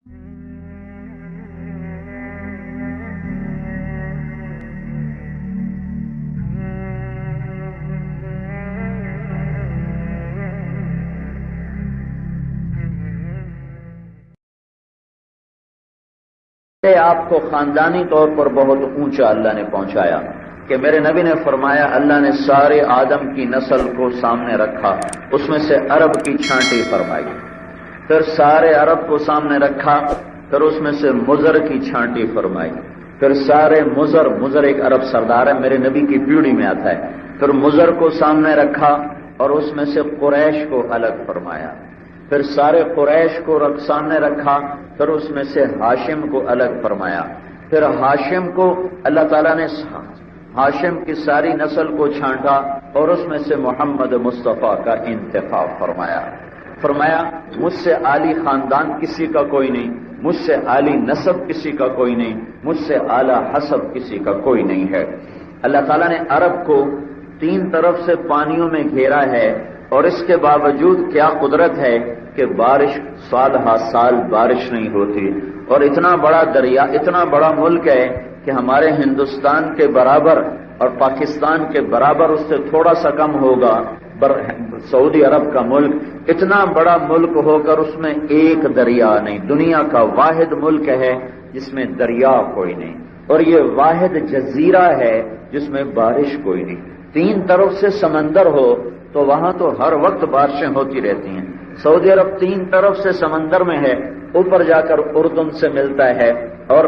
آپ کو خاندانی طور پر بہت اونچا اللہ نے پہنچایا کہ میرے نبی نے فرمایا اللہ نے سارے آدم کی نسل کو سامنے رکھا، اس میں سے عرب کی چھانٹی فرمائی، پھر سارے عرب کو سامنے رکھا، پھر اس میں سے مضر کی چھانٹی فرمائی، پھر سارے مضر ایک عرب سردار ہے، میرے نبی کی پیڑھی میں آتا ہے، پھر مضر کو سامنے رکھا اور اس میں سے قریش کو الگ فرمایا، پھر سارے قریش کو سامنے رکھا، پھر اس میں سے ہاشم کو الگ فرمایا، پھر ہاشم کو اللہ تعالیٰ نے ہاشم کی ساری نسل کو چھانٹا اور اس میں سے محمد مصطفیٰ کا انتخاب فرمایا مجھ سے عالی خاندان کسی کا کوئی نہیں، مجھ سے عالی نسب کسی کا کوئی نہیں، مجھ سے اعلیٰ حسب کسی کا کوئی نہیں ہے۔ اللہ تعالیٰ نے عرب کو 3 طرف سے پانیوں میں گھیرا ہے، اور اس کے باوجود کیا قدرت ہے کہ بارش سال ہا سال بارش نہیں ہوتی، اور اتنا بڑا دریا، اتنا بڑا ملک ہے کہ ہمارے ہندوستان کے برابر اور پاکستان کے برابر اس سے تھوڑا سا کم ہوگا سعودی عرب کا ملک، اتنا بڑا ملک ہو کر اس میں ایک دریا نہیں، دنیا کا واحد ملک ہے جس میں دریا کوئی نہیں، اور یہ واحد جزیرہ ہے جس میں بارش کوئی نہیں۔ 3 طرف سے سمندر ہو تو وہاں تو ہر وقت بارشیں ہوتی رہتی ہیں۔ سعودی عرب 3 طرف سے سمندر میں ہے، اوپر جا کر اردن سے ملتا ہے اور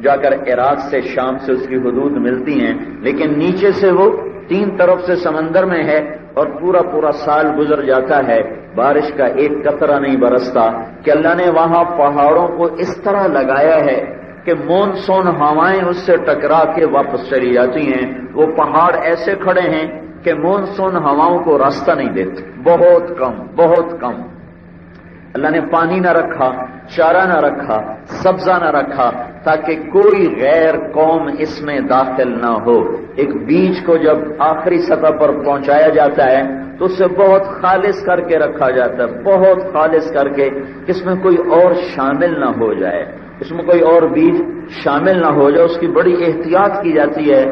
جا کر عراق سے شام سے اس کی حدود ملتی ہیں، لیکن نیچے سے وہ 3 طرف سے سمندر میں ہے اور پورا سال گزر جاتا ہے، بارش کا ایک قطرہ نہیں برستا کہ اللہ نے وہاں پہاڑوں کو اس طرح لگایا ہے کہ مونسون ہوائیں اس سے ٹکرا کے واپس چلی جاتی ہیں۔ وہ پہاڑ ایسے کھڑے ہیں کہ مونسون ہواؤں کو راستہ نہیں دیتے، بہت کم۔ اللہ نے پانی نہ رکھا، چارہ نہ رکھا، سبزہ نہ رکھا، تاکہ کوئی غیر قوم اس میں داخل نہ ہو۔ ایک بیج کو جب آخری سطح پر پہنچایا جاتا ہے تو اسے بہت خالص کر کے رکھا جاتا ہے، بہت خالص کر کے، اس میں کوئی اور شامل نہ ہو جائے، اس میں کوئی اور بیج شامل نہ ہو جائے، اس کی بڑی احتیاط کی جاتی ہے۔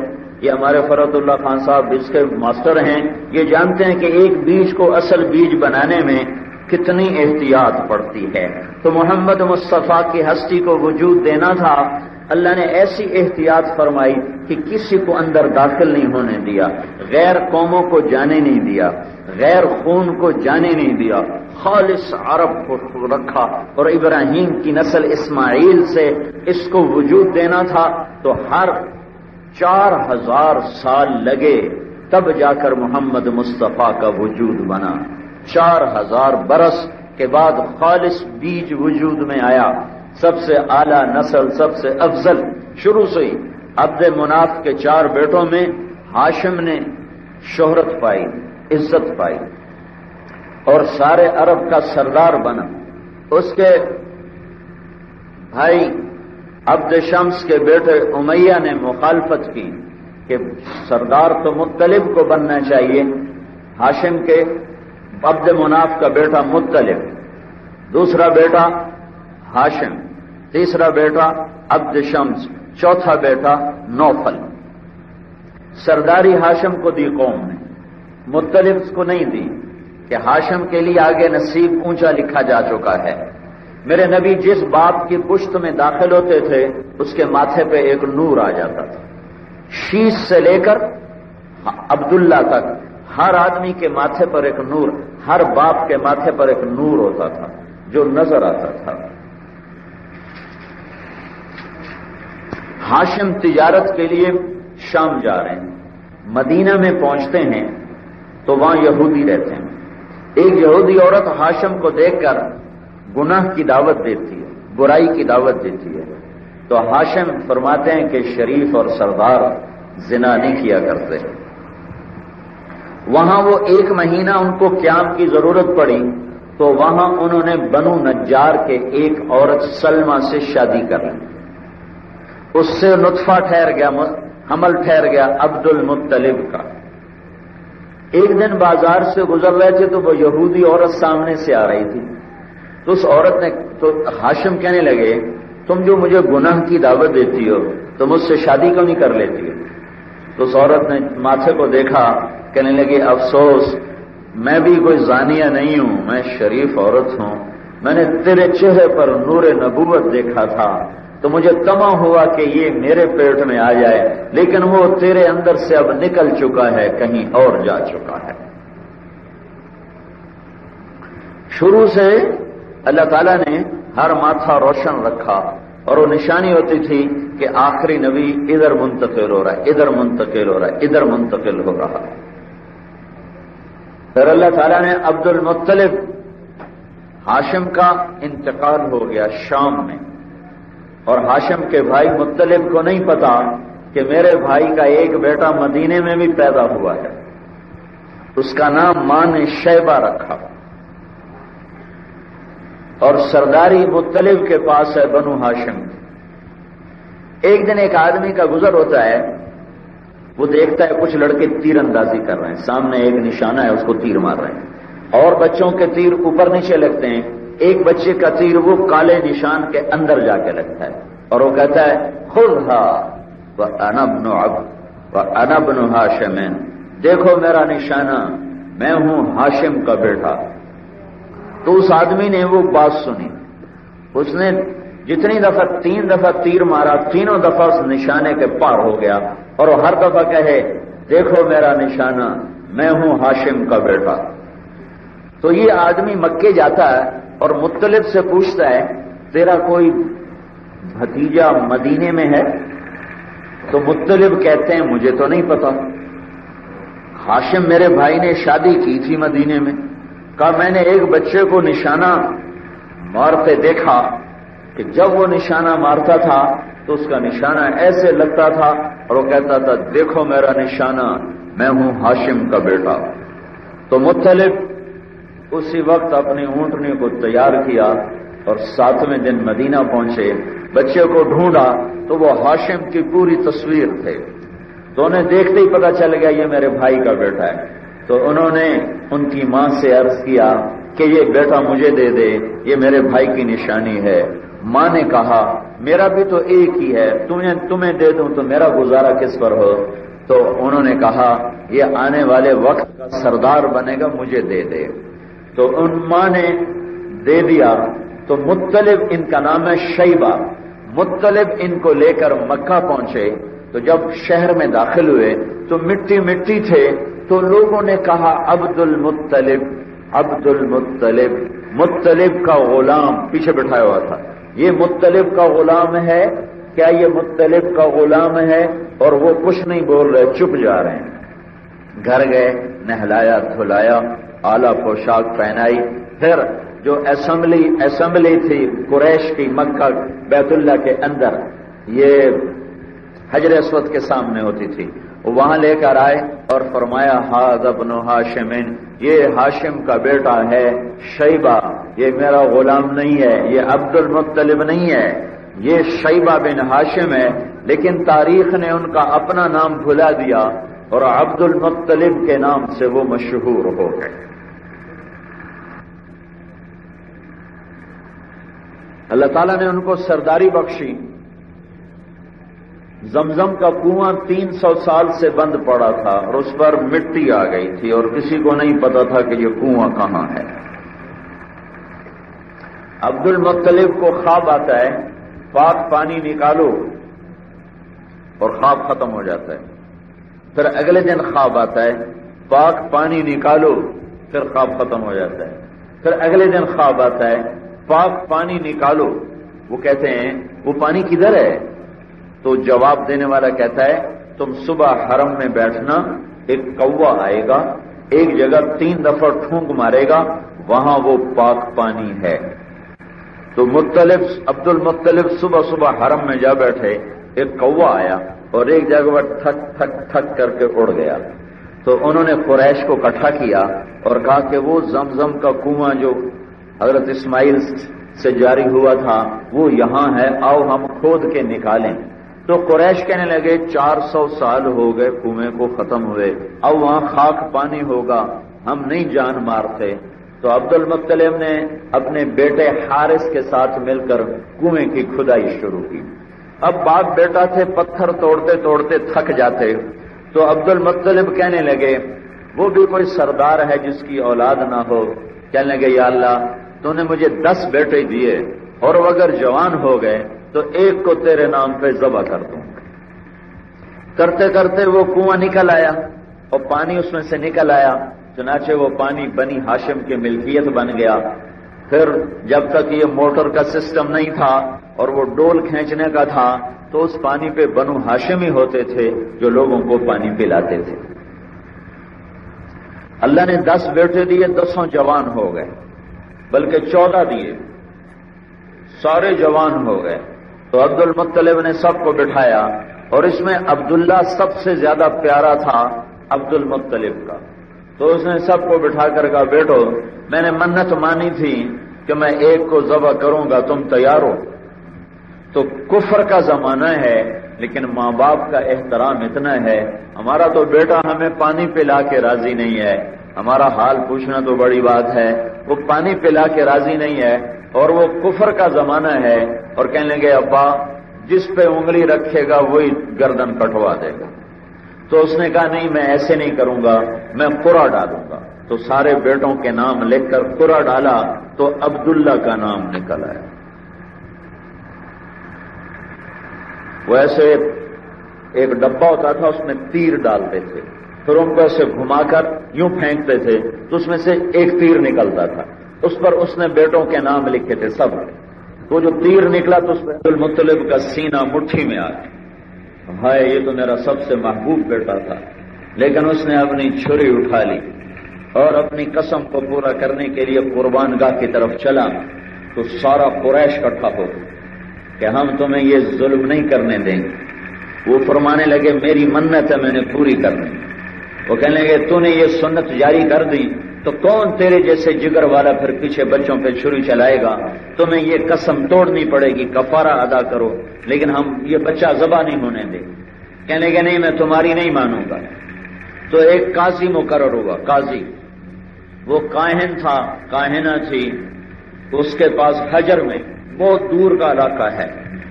یہ ہمارے فرت اللہ خان صاحب اس کے ماسٹر ہیں، یہ جانتے ہیں کہ ایک بیج کو اصل بیج بنانے میں کتنی احتیاط پڑتی ہے۔ تو محمد مصطفیٰ کی ہستی کو وجود دینا تھا، اللہ نے ایسی احتیاط فرمائی کہ کسی کو اندر داخل نہیں ہونے دیا، غیر قوموں کو جانے نہیں دیا، غیر خون کو جانے نہیں دیا، خالص عرب کو رکھا، اور ابراہیم کی نسل اسماعیل سے اس کو وجود دینا تھا تو ہر 4000 سال لگے تب جا کر محمد مصطفیٰ کا وجود بنا۔ 4000 برس کے بعد خالص بیج وجود میں آیا، سب سے اعلیٰ نسل، سب سے افضل۔ شروع سے ہی عبد مناف کے 4 بیٹوں میں ہاشم نے شہرت پائی، عزت پائی اور سارے عرب کا سردار بنا۔ اس کے بھائی عبد شمس کے بیٹے امیہ نے مخالفت کی کہ سردار تو مطلب کو بننا چاہیے، ہاشم کے عبد مناف کا بیٹا مطلب، دوسرا بیٹا ہاشم، تیسرا بیٹا عبد شمس، چوتھا بیٹا نوفل۔ سرداری ہاشم کو دی قوم نے، مطلب کو نہیں دی، کہ ہاشم کے لیے آگے نصیب اونچا لکھا جا چکا ہے۔ میرے نبی جس باپ کی پشت میں داخل ہوتے تھے اس کے ماتھے پہ ایک نور آ جاتا تھا، شیش سے لے کر عبداللہ تک ہر آدمی کے ماتھے پر ایک نور، ہر باپ کے ماتھے پر ایک نور ہوتا تھا جو نظر آتا تھا۔ ہاشم تجارت کے لیے شام جا رہے ہیں، مدینہ میں پہنچتے ہیں تو وہاں یہودی رہتے ہیں۔ ایک یہودی عورت ہاشم کو دیکھ کر گناہ کی دعوت دیتی ہے، برائی کی دعوت دیتی ہے، تو ہاشم فرماتے ہیں کہ شریف اور سردار زنا نہیں کیا کرتے۔ وہاں وہ 1 مہینہ ان کو قیام کی ضرورت پڑی تو وہاں انہوں نے بنو نجار کے ایک عورت سلمہ سے شادی کر لی، اس سے نطفہ ٹھہر گیا، حمل ٹھہر گیا عبد المطلب کا۔ ایک دن بازار سے گزر رہے تھے تو وہ یہودی عورت سامنے سے آ رہی تھی، تو اس عورت نے تو ہاشم کہنے لگے تم جو مجھے گناہ کی دعوت دیتی ہو تو مجھ سے شادی کیوں نہیں کر لیتی ہو؟ تو اس عورت نے ماتھے کو دیکھا، کہنے لگی افسوس میں بھی کوئی زانیہ نہیں ہوں، میں شریف عورت ہوں، میں نے تیرے چہرے پر نور نبوت دیکھا تھا تو مجھے طمع ہوا کہ یہ میرے پیٹ میں آ جائے، لیکن وہ تیرے اندر سے اب نکل چکا ہے، کہیں اور جا چکا ہے۔ شروع سے اللہ تعالیٰ نے ہر ماتھا روشن رکھا اور وہ نشانی ہوتی تھی کہ آخری نبی ادھر منتقل ہو رہا ہے، ادھر منتقل ہو رہا ہے، ادھر منتقل ہو رہا ہے۔ پھر اللہ تعالیٰ نے عبد المطلب ہاشم کا انتقال ہو گیا شام میں، اور ہاشم کے بھائی مطلب کو نہیں پتا کہ میرے بھائی کا ایک بیٹا مدینے میں بھی پیدا ہوا ہے، اس کا نام ماں نے شیبہ رکھا، اور سرداری مطلب کے پاس ہے بنو ہاشم۔ ایک دن ایک آدمی کا گزر ہوتا ہے، وہ دیکھتا ہے کچھ لڑکے تیر اندازی کر رہے ہیں، سامنے ایک نشانہ ہے اس کو تیر مار رہے ہیں، اور بچوں کے تیر اوپر نیچے لگتے ہیں، ایک بچے کا تیر وہ کالے نشان کے اندر جا کے لگتا ہے، اور وہ کہتا ہے خذھا وانا ابن ہاشم، دیکھو میرا نشانہ، میں ہوں ہاشم کا بیٹا۔ تو اس آدمی نے وہ بات سنی، اس نے جتنی دفعہ 3 دفعہ تیر مارا، تینوں دفعہ اس نشانے کے پار ہو گیا، اور وہ ہر دفعہ کہے دیکھو میرا نشانہ، میں ہوں ہاشم کا بیٹا۔ تو یہ آدمی مکے جاتا ہے اور مطلب سے پوچھتا ہے تیرا کوئی بھتیجا مدینے میں ہے؟ تو مطلب کہتے ہیں مجھے تو نہیں پتا، ہاشم میرے بھائی نے شادی کی تھی مدینے میں، کہا میں نے ایک بچے کو نشانہ مارتے دیکھا کہ جب وہ نشانہ مارتا تھا تو اس کا نشانہ ایسے لگتا تھا، اور وہ کہتا تھا دیکھو میرا نشانہ، میں ہوں ہاشم کا بیٹا۔ تو مطلب اسی وقت اپنی اونٹنی کو تیار کیا اور 7ویں دن مدینہ پہنچے، بچے کو ڈھونڈا تو وہ ہاشم کی پوری تصویر تھے، تو انہیں دیکھتے ہی پتا چل گیا یہ میرے بھائی کا بیٹا ہے۔ تو انہوں نے ان کی ماں سے عرض کیا کہ یہ بیٹا مجھے دے دے، یہ میرے بھائی کی نشانی ہے۔ ماں نے کہا میرا بھی تو ایک ہی ہے، تمہیں دے دوں تو میرا گزارا کس پر ہو؟ تو انہوں نے کہا یہ آنے والے وقت کا سردار بنے گا، مجھے دے دے۔ تو ان ماں نے دے دیا۔ تو مطلب ان کا نام ہے شیبہ، مطلب ان کو لے کر مکہ پہنچے، تو جب شہر میں داخل ہوئے تو مٹی مٹی تھے، تو لوگوں نے کہا عبد المطلب، عبد المطلب، مطلب کا غلام پیچھے بٹھایا ہوا تھا، یہ مطلب کا غلام ہے، کیا یہ مطلب کا غلام ہے؟ اور وہ کچھ نہیں بول رہے، چپ جا رہے ہیں۔ گھر گئے، نہلایا دھلایا، اعلیٰ پوشاک پہنائی، پھر جو اسمبلی تھی قریش کی مکہ بیت اللہ کے اندر، یہ حجر اسود کے سامنے ہوتی تھی، وہاں لے کر آئے اور فرمایا ھذا ابن ہاشم، یہ ہاشم کا بیٹا ہے شیبہ، یہ میرا غلام نہیں ہے، یہ عبد المطلب نہیں ہے، یہ شیبہ بن ہاشم ہے، لیکن تاریخ نے ان کا اپنا نام بھلا دیا اور عبد المطلب کے نام سے وہ مشہور ہو گئے۔ اللہ تعالیٰ نے ان کو سرداری بخشی۔ زمزم کا کنواں 300 سال سے بند پڑا تھا اور اس پر مٹی آ گئی تھی اور کسی کو نہیں پتا تھا کہ یہ کنواں کہاں ہے۔ عبد المطلب کو خواب آتا ہے پاک پانی نکالو اور خواب ختم ہو جاتا ہے، پھر اگلے دن خواب آتا ہے پاک پانی نکالو، پھر خواب ختم ہو جاتا ہے، پھر اگلے دن خواب آتا ہے پاک پانی نکالو، وہ کہتے ہیں وہ پانی کدھر ہے؟ تو جواب دینے والا کہتا ہے تم صبح حرم میں بیٹھنا، ایک کوا آئے گا، ایک جگہ 3 دفعہ ٹھونک مارے گا، وہاں وہ پاک پانی ہے۔ تو عبد المطلب صبح صبح حرم میں جا بیٹھے، ایک کوا آیا اور ایک جگہ پر ٹھک ٹھک ٹھک کر کے اڑ گیا۔ تو انہوں نے قریش کو اکٹھا کیا اور کہا کہ وہ زمزم کا کنواں جو حضرت اسماعیل سے جاری ہوا تھا وہ یہاں ہے، آؤ ہم کھود کے نکالیں۔ تو قریش کہنے لگے 400 سال ہو گئے کنویں کو ختم ہوئے، اب وہاں خاک پانی ہوگا، ہم نہیں جان مارتے۔ تو عبد المطلب نے اپنے بیٹے حارث کے ساتھ مل کر کنویں کی کھدائی شروع کی۔ اب باپ بیٹا تھے، پتھر توڑتے توڑتے تھک جاتے، تو عبد المطلب کہنے لگے، وہ بھی کوئی سردار ہے جس کی اولاد نہ ہو، کہنے لگے یا اللہ تو نے مجھے 10 بیٹے دیے اور وہ اگر جوان ہو گئے تو ایک کو تیرے نام پہ ذبح کر دوں۔ کرتے کرتے وہ کنواں نکل آیا اور پانی اس میں سے نکل آیا، چنانچہ وہ پانی بنی ہاشم کی ملکیت بن گیا۔ پھر جب تک یہ موٹر کا سسٹم نہیں تھا اور وہ ڈول کھینچنے کا تھا تو اس پانی پہ بنو ہاشم ہی ہوتے تھے جو لوگوں کو پانی پلاتے تھے۔ اللہ نے 10 بیٹے دیے، 10 جوان ہو گئے، بلکہ 14 دیے، سارے جوان ہو گئے۔ تو عبد المطلب نے سب کو بٹھایا اور اس میں عبداللہ سب سے زیادہ پیارا تھا عبد المطلب کا، تو اس نے سب کو بٹھا کر کہا بیٹو میں نے منت مانی تھی کہ میں ایک کو ذبح کروں گا، تم تیار ہو؟ تو کفر کا زمانہ ہے لیکن ماں باپ کا احترام اتنا ہے، ہمارا تو بیٹا ہمیں پانی پلا کے راضی نہیں ہے، ہمارا حال پوچھنا تو بڑی بات ہے، وہ پانی پلا کے راضی نہیں ہے اور وہ کفر کا زمانہ ہے، اور کہنے لگے ابا جس پہ انگلی رکھے گا وہی گردن کٹوا دے گا۔ تو اس نے کہا نہیں میں ایسے نہیں کروں گا، میں قرعہ ڈالوں گا۔ تو سارے بیٹوں کے نام لکھ کر قرعہ ڈالا تو عبداللہ کا نام نکل آیا۔ وہ ایسے ایک ڈبہ ہوتا تھا اس میں تیر ڈالتے تھے، پھر ان کو ایسے گھما کر یوں پھینکتے تھے تو اس میں سے ایک تیر نکلتا تھا، اس پر اس نے بیٹوں کے نام لکھے تھے سب۔ تو جو تیر نکلا تو اس میں عبد المطلب کا سینہ مٹھی میں آ گیا، ہائے یہ تو میرا سب سے محبوب بیٹا تھا، لیکن اس نے اپنی چھری اٹھا لی اور اپنی قسم کو پورا کرنے کے لیے قربان گاہ کی طرف چلا تو سارا قریش اکٹھا ہو کہ ہم تمہیں یہ ظلم نہیں کرنے دیں گے۔ وہ فرمانے لگے میری منت ہے میں نے پوری کرنی۔ وہ کہنے لگے تو نے یہ سنت جاری کر دی تو کون تیرے جیسے جگر والا پھر پیچھے بچوں پہ چھری چلائے گا، تمہیں یہ قسم توڑنی پڑے گی، کفارہ ادا کرو، لیکن ہم یہ بچہ ذبح نہیں ہونے دیں۔ کہنے لگے نہیں میں تمہاری نہیں مانوں گا۔ تو ایک قاضی مقرر ہوا، قاضی وہ کاہن تھا، کاہنہ تھی، اس کے پاس حجر میں بہت دور کا علاقہ ہے،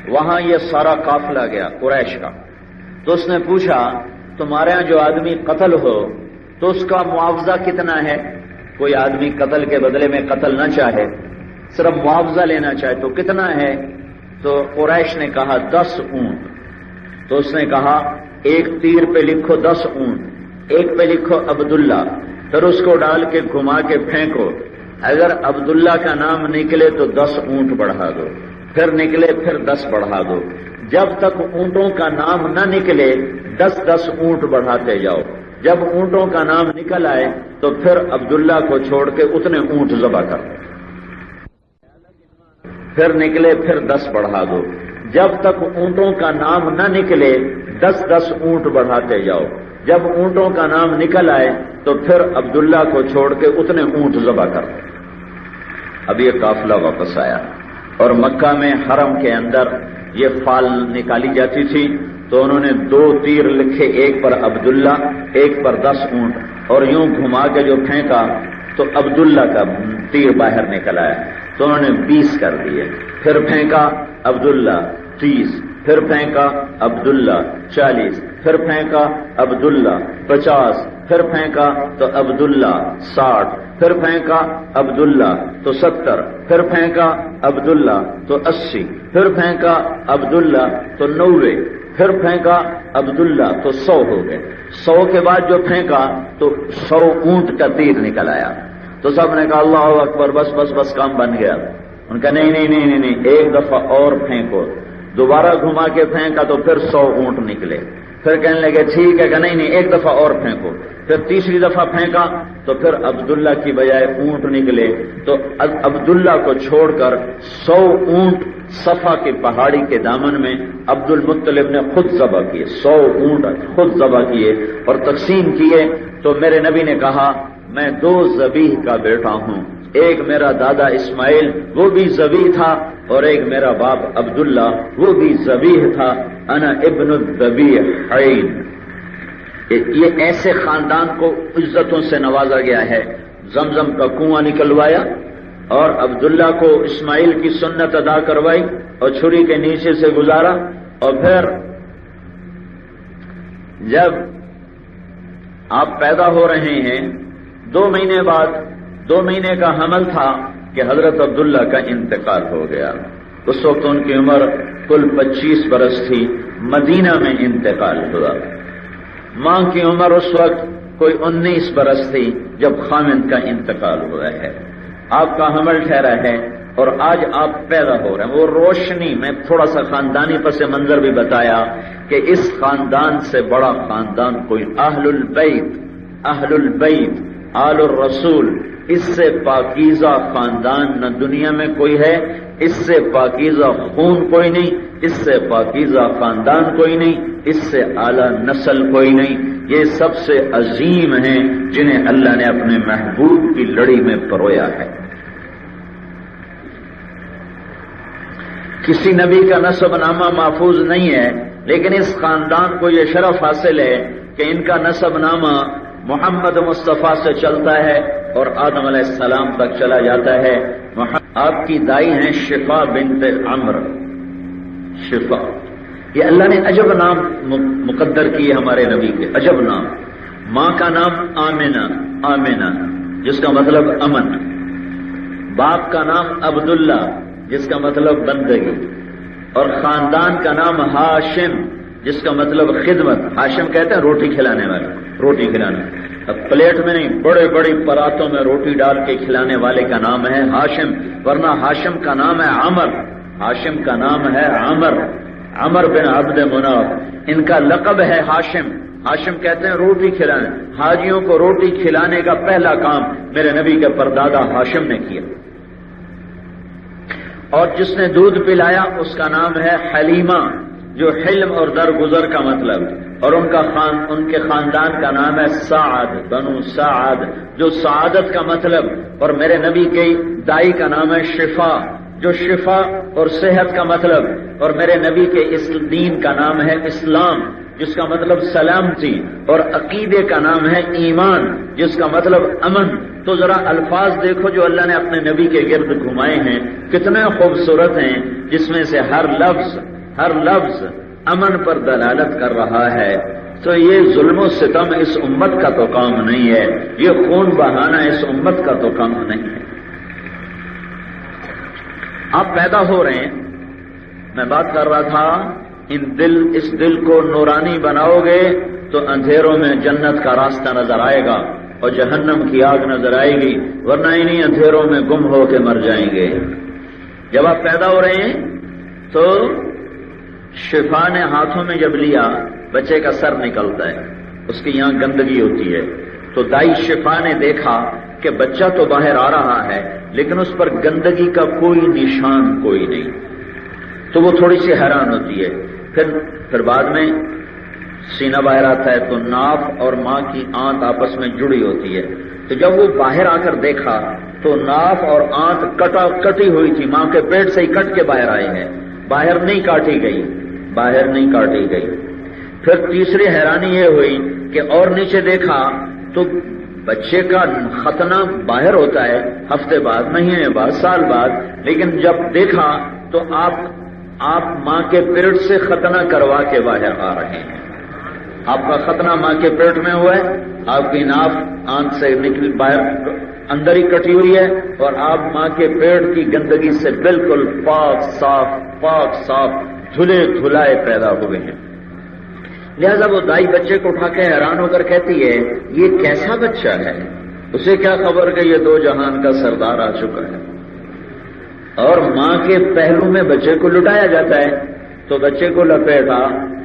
وہاں یہ سارا قافلہ گیا قریش کا۔ تو اس نے پوچھا تمہارے ہاں جو آدمی قتل ہو تو اس کا معاوضہ کتنا ہے؟ کوئی آدمی قتل کے بدلے میں قتل نہ چاہے، صرف معاوضہ لینا چاہے تو کتنا ہے؟ تو قریش نے کہا 10 اونٹ۔ تو اس نے کہا ایک تیر پہ لکھو 10 اونٹ، ایک پہ لکھو عبداللہ، پھر اس کو ڈال کے گھما کے پھینکو، اگر عبداللہ کا نام نکلے تو 10 اونٹ بڑھا دو، پھر نکلے پھر 10 بڑھا دو، جب تک اونٹوں کا نام نہ نکلے 10 اونٹ بڑھاتے جاؤ، جب اونٹوں کا نام نکل آئے تو پھر عبداللہ کو چھوڑ کے اتنے اونٹ ذبح کر دو، پھر نکلے پھر 10 بڑھا دو، جب تک اونٹوں کا نام نہ نکلے 10 اونٹ بڑھاتے جاؤ، جب اونٹوں کا نام نکل آئے تو پھر عبداللہ کو چھوڑ کے اتنے اونٹ ذبح کر دو۔ اب یہ قافلہ واپس آیا اور مکہ میں حرم کے اندر یہ فال نکالی جاتی تھی، تو انہوں نے 2 تیر لکھے، ایک پر عبداللہ ایک پر 10 اونٹ، اور یوں گھما کے جو پھینکا تو عبداللہ کا تیر باہر نکل آیا، تو انہوں نے 20 کر دیے، پھر پھینکا عبداللہ 30، پھر پھینکا عبداللہ 40، پھر پھینکا عبداللہ 50، پھر پھینکا تو عبداللہ 60، پھر پھینکا عبداللہ تو 70، پھر پھینکا عبداللہ تو 80، پھر پھینکا عبداللہ تو 90، پھر پھینکا عبداللہ تو 100 ہو گئے۔ 100 کے بعد جو پھینکا تو 100 اونٹ کا تیر نکل آیا، تو سب نے کہا اللہ اکبر، بس بس بس کام بن گیا۔ ان کا نہیں نہیں نہیں نہیں، ایک دفعہ اور پھینکو، دوبارہ گھما کے پھینکا تو پھر 100 اونٹ نکلے، پھر کہنے لگے ٹھیک ہے کہ نہیں نہیں ایک دفعہ اور پھینکو، پھر تیسری دفعہ پھینکا تو پھر عبداللہ کی بجائے اونٹ نکلے، تو عبداللہ کو چھوڑ کر 100 اونٹ صفا کی پہاڑی کے دامن میں عبد المطلب نے خود ذبح کیے، 100 اونٹ خود ذبح کیے اور تقسیم کیے۔ تو میرے نبی نے کہا میں 2 ذبیح کا بیٹا ہوں، ایک میرا دادا اسماعیل وہ بھی ذبیح تھا اور ایک میرا باپ عبداللہ وہ بھی ذبیح تھا، انا ابن الذبیحین۔ یہ ایسے خاندان کو عزتوں سے نوازا گیا ہے زمزم کا کنواں نکلوایا اور عبداللہ کو اسماعیل کی سنت ادا کروائی اور چھری کے نیچے سے گزارا، اور پھر جب آپ پیدا ہو رہے ہیں 2 مہینے بعد 2 مہینے کا حمل تھا کہ حضرت عبداللہ کا انتقال ہو گیا۔ اس وقت ان کی عمر کل 25 برس تھی، مدینہ میں انتقال ہوا۔ ماں کی عمر اس وقت کوئی 19 برس تھی جب خامند کا انتقال ہوا ہے۔ آپ کا حمل ٹھہرا ہے اور آج آپ پیدا ہو رہے ہیں۔ وہ روشنی میں تھوڑا سا خاندانی پس منظر بھی بتایا کہ اس خاندان سے بڑا خاندان کوئی اہل البیت آل الرسول، اس سے پاکیزہ خاندان نہ دنیا میں کوئی ہے، اس سے پاکیزہ خون کوئی نہیں، اس سے پاکیزہ خاندان کوئی نہیں، اس سے اعلیٰ نسل کوئی نہیں۔ یہ سب سے عظیم ہیں جنہیں اللہ نے اپنے محبوب کی لڑی میں پرویا ہے۔ کسی نبی کا نسب نامہ محفوظ نہیں ہے، لیکن اس خاندان کو یہ شرف حاصل ہے کہ ان کا نسب نامہ محمد مصطفیٰ سے چلتا ہے اور آدم علیہ السلام تک چلا جاتا ہے۔ آپ کی دائی ہیں شفا بنت عمرو، شفا، یہ اللہ نے عجب نام مقدر کیے ہمارے نبی کے، عجب نام۔ ماں کا نام آمنہ جس کا مطلب امن، باپ کا نام عبداللہ جس کا مطلب بندگی، اور خاندان کا نام ہاشم جس کا مطلب خدمت۔ ہاشم کہتے ہیں روٹی کھلانے والا، روٹی کھلانے، اب پلیٹ میں نہیں، بڑے بڑی پراتوں میں روٹی ڈال کے کھلانے والے کا نام ہے ہاشم، ورنہ ہاشم کا نام ہے عمر، ہاشم کا نام ہے عمر بن عبد مناف، ان کا لقب ہے ہاشم۔ ہاشم کہتے ہیں روٹی کھلانے، حاجیوں کو روٹی کھلانے کا پہلا کام میرے نبی کے پردادا ہاشم نے کیا، اور جس نے دودھ پلایا اس کا نام ہے حلیمہ، جو حلم اور درگزر کا مطلب، اور ان کے خاندان کا نام ہے سعد، بنو سعد، جو سعادت کا مطلب، اور میرے نبی کی دائی کا نام ہے شفا، جو شفا اور صحت کا مطلب، اور میرے نبی کے اس دین کا نام ہے اسلام جس کا مطلب سلامتی، اور عقیدے کا نام ہے ایمان جس کا مطلب امن۔ تو ذرا الفاظ دیکھو جو اللہ نے اپنے نبی کے گرد گھمائے ہیں، کتنے خوبصورت ہیں، جس میں سے ہر لفظ امن پر دلالت کر رہا ہے۔ تو یہ ظلم و ستم اس امت کا تو کام نہیں ہے، یہ خون بہانا اس امت کا تو کام نہیں ہے۔ آپ پیدا ہو رہے ہیں، میں بات کر رہا تھا اس دل کو نورانی بناؤ گے تو اندھیروں میں جنت کا راستہ نظر آئے گا اور جہنم کی آگ نظر آئے گی، ورنہ انہی اندھیروں میں گم ہو کے مر جائیں گے۔ جب آپ پیدا ہو رہے ہیں تو شفا نے ہاتھوں میں جب لیا، بچے کا سر نکلتا ہے، اس کی یہاں گندگی ہوتی ہے، تو دائی شفا نے دیکھا کہ بچہ تو باہر آ رہا ہے لیکن اس پر گندگی کا کوئی نشان کوئی نہیں، تو وہ تھوڑی سی حیران ہوتی ہے۔ پھر بعد میں سینہ باہر آتا ہے تو ناف اور ماں کی آنت آپس میں جڑی ہوتی ہے، تو جب وہ باہر آ کر دیکھا تو ناف اور آنت کٹی ہوئی تھی، ماں کے پیٹ سے ہی کٹ کے باہر آئے ہیں، باہر نہیں کاٹی گئی۔ پھر تیسری حیرانی یہ ہوئی کہ اور نیچے دیکھا تو بچے کا ختنہ باہر ہوتا ہے ہفتے بعد، مہینے بعد، سال بعد، لیکن جب دیکھا تو آپ ماں کے پیٹ سے ختنہ کروا کے باہر آ رہے ہیں۔ آپ کا ختنہ ماں کے پیٹ میں ہوا ہے، آپ کی ناف آنکھ سے نکل باہر اندر ہی کٹی ہوئی ہے، اور آپ ماں کے پیٹ کی گندگی سے بالکل پاک صاف دھلے دھلائے پیدا ہوئے ہیں۔ لہذا وہ دائی بچے کو اٹھا کے حیران ہو کر کہتی ہے یہ کیسا بچہ ہے، اسے کیا خبر کہ یہ 2 جہان کا سردار آ چکا ہے۔ اور ماں کے پہلو میں بچے کو لٹایا جاتا ہے، تو بچے کو لپیٹا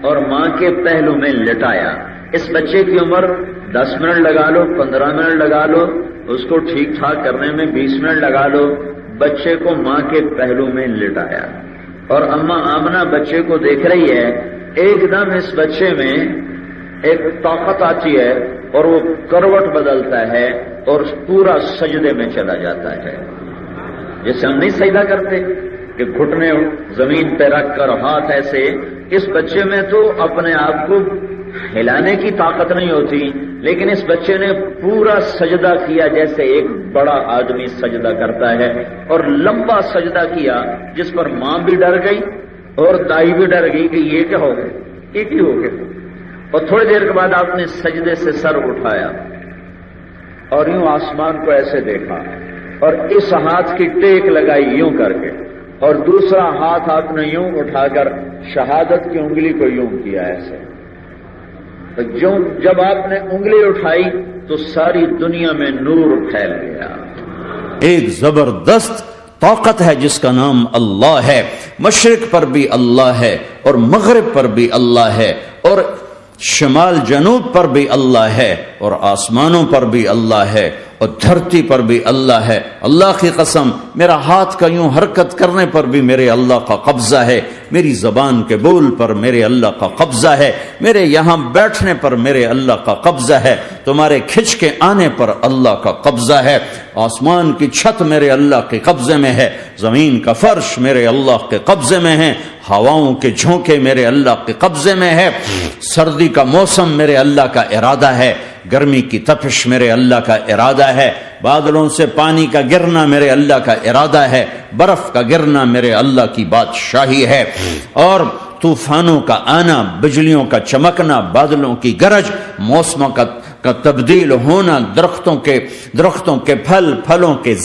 اور ماں کے پہلو میں لٹایا۔ اس بچے کی عمر 10 منٹ لگا لو، 15 منٹ لگا لو، اس کو ٹھیک ٹھاک کرنے میں 20 منٹ لگا لو، بچے کو ماں کے پہلو میں لٹایا، اور اماں آمنہ بچے کو دیکھ رہی ہے۔ ایک دم اس بچے میں ایک طاقت آتی ہے اور وہ کروٹ بدلتا ہے اور پورا سجدے میں چلا جاتا ہے، جیسے ہم نہیں سجدہ کرتے کہ گھٹنے زمین پہ رکھ کر ہاتھ ایسے، اس بچے میں تو اپنے آپ کو ہلانے کی طاقت نہیں ہوتی، لیکن اس بچے نے پورا سجدہ کیا جیسے ایک بڑا آدمی سجدہ کرتا ہے، اور لمبا سجدہ کیا جس پر ماں بھی ڈر گئی اور دائی بھی ڈر گئی کہ یہ کیا ہو گیا، ایک ہی ہو گیا۔ اور تھوڑی دیر کے بعد آپ نے سجدے سے سر اٹھایا اور یوں آسمان کو ایسے دیکھا، اور اس ہاتھ کی ٹیک لگائی یوں کر کے، اور دوسرا ہاتھ آپ نے یوں اٹھا کر شہادت کی انگلی کو یوں کیا ایسے۔ تو جب آپ نے انگلی اٹھائی تو ساری دنیا میں نور پھیل گیا۔ ایک زبردست طاقت ہے جس کا نام اللہ ہے۔ مشرق پر بھی اللہ ہے اور مغرب پر بھی اللہ ہے اور شمال جنوب پر بھی اللہ ہے اور آسمانوں پر بھی اللہ ہے اور دھرتی پر بھی اللہ ہے۔ اللہ کی قسم، میرا ہاتھ کا یوں حرکت کرنے پر بھی میرے اللہ کا قبضہ ہے، میری زبان کے بول پر میرے اللہ کا قبضہ ہے، میرے یہاں بیٹھنے پر میرے اللہ کا قبضہ ہے، تمہارے کھچ کے آنے پر اللہ کا قبضہ ہے۔ آسمان کی چھت میرے اللہ کے قبضے میں ہے، زمین کا فرش میرے اللہ کے قبضے میں ہے، ہواؤں کے جھونکے میرے اللہ کے قبضے میں ہے، سردی کا موسم میرے اللہ کا ارادہ ہے، گرمی کی تپش میرے اللہ کا ارادہ ہے، بادلوں سے پانی کا گرنا میرے اللہ کا ارادہ ہے، برف کا گرنا میرے اللہ کی بادشاہی ہے، اور طوفانوں کا آنا، بجلیوں کا چمکنا، بادلوں کی گرج، موسموں کا تبدیل ہونا، درختوں کے پھلوں کے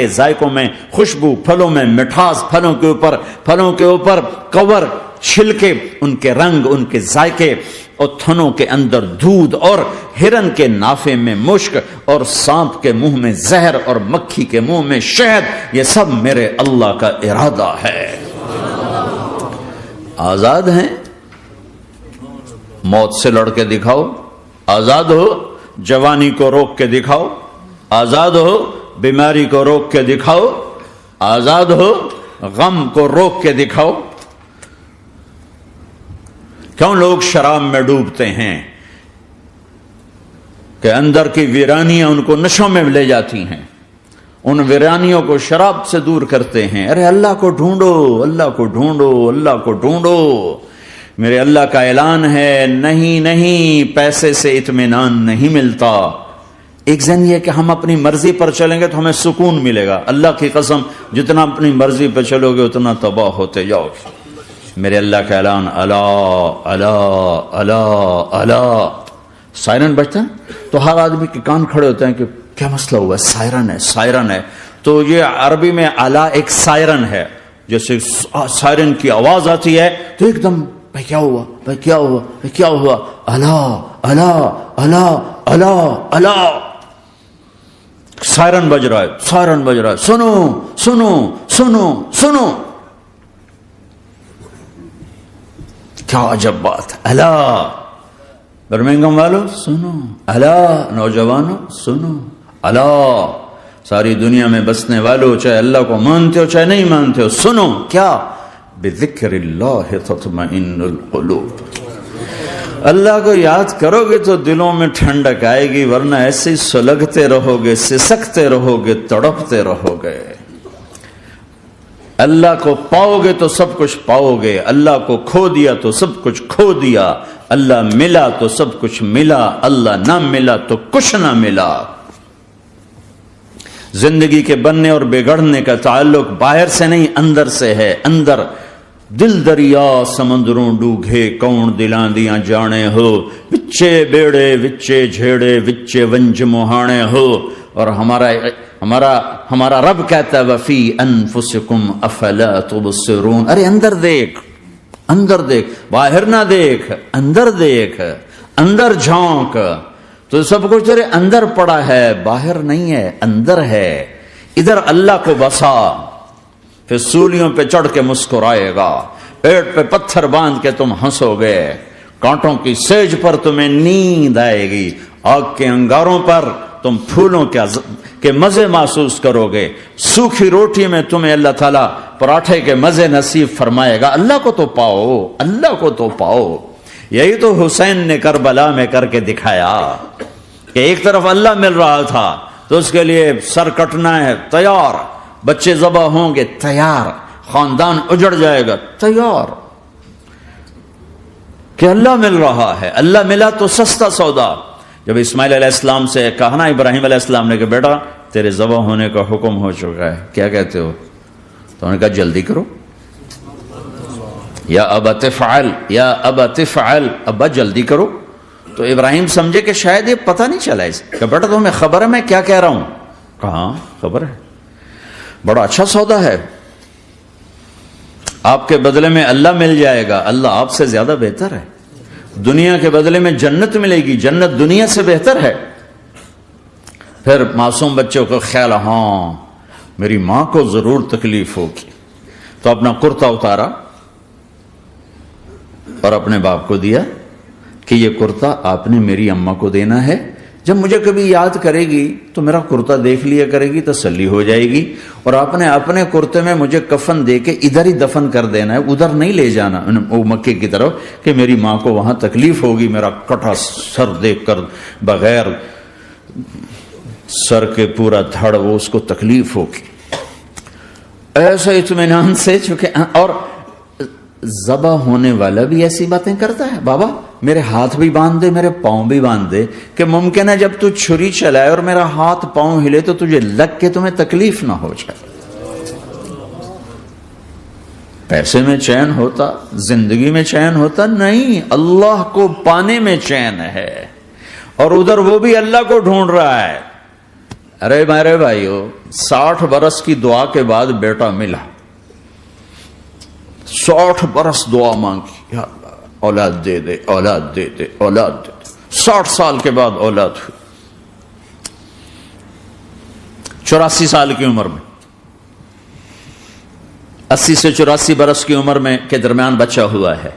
ذائقوں میں خوشبو، پھلوں میں مٹھاس، پھلوں کے اوپر کور، چھلکے، ان کے رنگ، ان کے ذائقے، اور تھنوں کے اندر دودھ، اور ہرن کے نافے میں مشک، اور سانپ کے منہ میں زہر، اور مکھی کے منہ میں شہد، یہ سب میرے اللہ کا ارادہ ہے۔ آزاد ہیں؟ موت سے لڑ کے دکھاؤ، آزاد ہو، جوانی کو روک کے دکھاؤ، آزاد ہو، بیماری کو روک کے دکھاؤ، آزاد ہو، غم کو روک کے دکھاؤ۔ کیوں لوگ شراب میں ڈوبتے ہیں؟ کہ اندر کی ویرانیاں ان کو نشوں میں لے جاتی ہیں، ان ویرانیوں کو شراب سے دور کرتے ہیں۔ ارے اللہ کو ڈھونڈو، اللہ کو ڈھونڈو، اللہ کو ڈھونڈو۔ میرے اللہ کا اعلان ہے، نہیں پیسے سے اطمینان نہیں ملتا۔ ایک ذہن یہ کہ ہم اپنی مرضی پر چلیں گے تو ہمیں سکون ملے گا۔ اللہ کی قسم، جتنا اپنی مرضی پہ چلو گے اتنا تباہ ہوتے جاؤ گے۔ میرے اللہ کا اعلان، اللہ اللہ اللہ اللہ۔ سائرن بجتا ہے تو ہر آدمی کے کان کھڑے ہوتے ہیں کہ کیا مسئلہ ہوا ہے، سائرن ہے۔ تو یہ عربی میں الا ایک سائرن ہے، جیسے سائرن کی آواز آتی ہے تو ایک دم بھائی کیا ہوا، بھائی کیا ہوا، بھائی کیا ہوا، اللہ اللہ اللہ اللہ اللہ، سائرن بج رہا ہے، سائرن بج رہا ہے، سنو سنو سنو سنو۔ کیا عجب بات ہے، اللہ برمنگم والو سنو، اللہ نوجوانوں سنو، اللہ ساری دنیا میں بسنے والو، چاہے اللہ کو مانتے ہو چاہے نہیں مانتے ہو، سنو۔ کیا؟ بذکر اللہ تطمئن القلوب، اللہ کو یاد کرو گے تو دلوں میں ٹھنڈک آئے گی، ورنہ ایسے ہی سلگتے رہو گے، سسکتے رہو گے، تڑپتے رہو گے۔ اللہ کو پاؤ گے تو سب کچھ پاؤ گے، اللہ کو کھو دیا تو سب کچھ کھو دیا، اللہ ملا تو سب کچھ ملا، اللہ نہ ملا تو کچھ نہ ملا۔ زندگی کے بننے اور بگڑنے کا تعلق باہر سے نہیں اندر سے ہے۔ اندر دل دریا سمندروں ڈوگے، کون دلاں دیاں جانے ہو، وچے بیڑے وچے جھیڑے وچے ونج مہانے ہو۔ اور ہمارا رب کہتا ہے وفی انفسکم افلا تبصرون، ارے اندر دیکھ، اندر دیکھ، باہر نہ دیکھ، اندر دیکھ، اندر جھونک، تو سب کچھ تیرے اندر پڑا ہے، باہر نہیں ہے، اندر ہے۔ ادھر اللہ کو بسا، پھر سولیوں پہ چڑھ کے مسکرائے گا، پیٹ پہ پتھر باندھ کے تم ہنسو گے، کانٹوں کی سیج پر تمہیں نیند آئے گی، آگ کے انگاروں پر تم پھولوں کے مزے محسوس کرو گے، سوکھی روٹی میں تمہیں اللہ تعالیٰ پراٹھے کے مزے نصیب فرمائے گا۔ اللہ کو تو پاؤ، اللہ کو تو پاؤ۔ یہی تو حسین نے کربلا میں کر کے دکھایا کہ ایک طرف اللہ مل رہا تھا تو اس کے لیے سر کٹنا ہے، تیار، بچے ذبح ہوں گے، تیار، خاندان اجڑ جائے گا، تیار۔ کہ اللہ مل رہا ہے، اللہ ملا تو سستا سودا۔ جب اسماعیل علیہ السلام سے کہا نا ابراہیم علیہ السلام نے کہ بیٹا تیرے ذبح ہونے کا حکم ہو چکا ہے، کیا کہتے ہو؟ تو انہوں نے کہا جلدی کرو، یا ابا تفعل، یا ابا تفعل، ابا جلدی کرو۔ تو ابراہیم سمجھے کہ شاید یہ پتہ نہیں چلا اس کہ بیٹا تمہیں خبر ہے میں کیا کہہ رہا ہوں؟ کہاں خبر ہے، بڑا اچھا سودا ہے، آپ کے بدلے میں اللہ مل جائے گا، اللہ آپ سے زیادہ بہتر ہے، دنیا کے بدلے میں جنت ملے گی، جنت دنیا سے بہتر ہے۔ پھر معصوم بچوں کو خیال، ہاں میری ماں کو ضرور تکلیف ہوگی، تو اپنا کرتا اتارا اور اپنے باپ کو دیا کہ یہ کرتا آپ نے میری اماں کو دینا ہے، جب مجھے کبھی یاد کرے گی تو میرا کرتا دیکھ لیا کرے گی، تسلی ہو جائے گی، اور آپ نے اپنے کرتے میں مجھے کفن دے کے ادھر ہی دفن کر دینا ہے، ادھر نہیں لے جانا وہ مکے کی طرف کہ میری ماں کو وہاں تکلیف ہوگی، میرا کٹا سر دیکھ کر بغیر سر کے پورا دھڑ وہ اس کو تکلیف ہوگی۔ ایسے اطمینان سے چکے، اور ذبح ہونے والا بھی ایسی باتیں کرتا ہے، بابا میرے ہاتھ بھی باندھ دے، میرے پاؤں بھی باندھ دے، کہ ممکن ہے جب تو چھری چلائے اور میرا ہاتھ پاؤں ہلے تو تجھے لگ کے تمہیں تکلیف نہ ہو جائے۔ پیسے میں چین ہوتا، زندگی میں چین ہوتا نہیں، اللہ کو پانے میں چین ہے، اور ادھر وہ بھی اللہ کو ڈھونڈ رہا ہے۔ ارے میرے بھائیو، 60 برس کی دعا کے بعد بیٹا ملا، 60 برس دعا مانگی، یا اللہ اولاد دے دے، اولاد دے دے، اولاد دے دے، 60 سال کے بعد اولاد ہوئی، 84 سال کی عمر میں، 80 سے 84 برس کی عمر میں کے درمیان بچہ ہوا ہے۔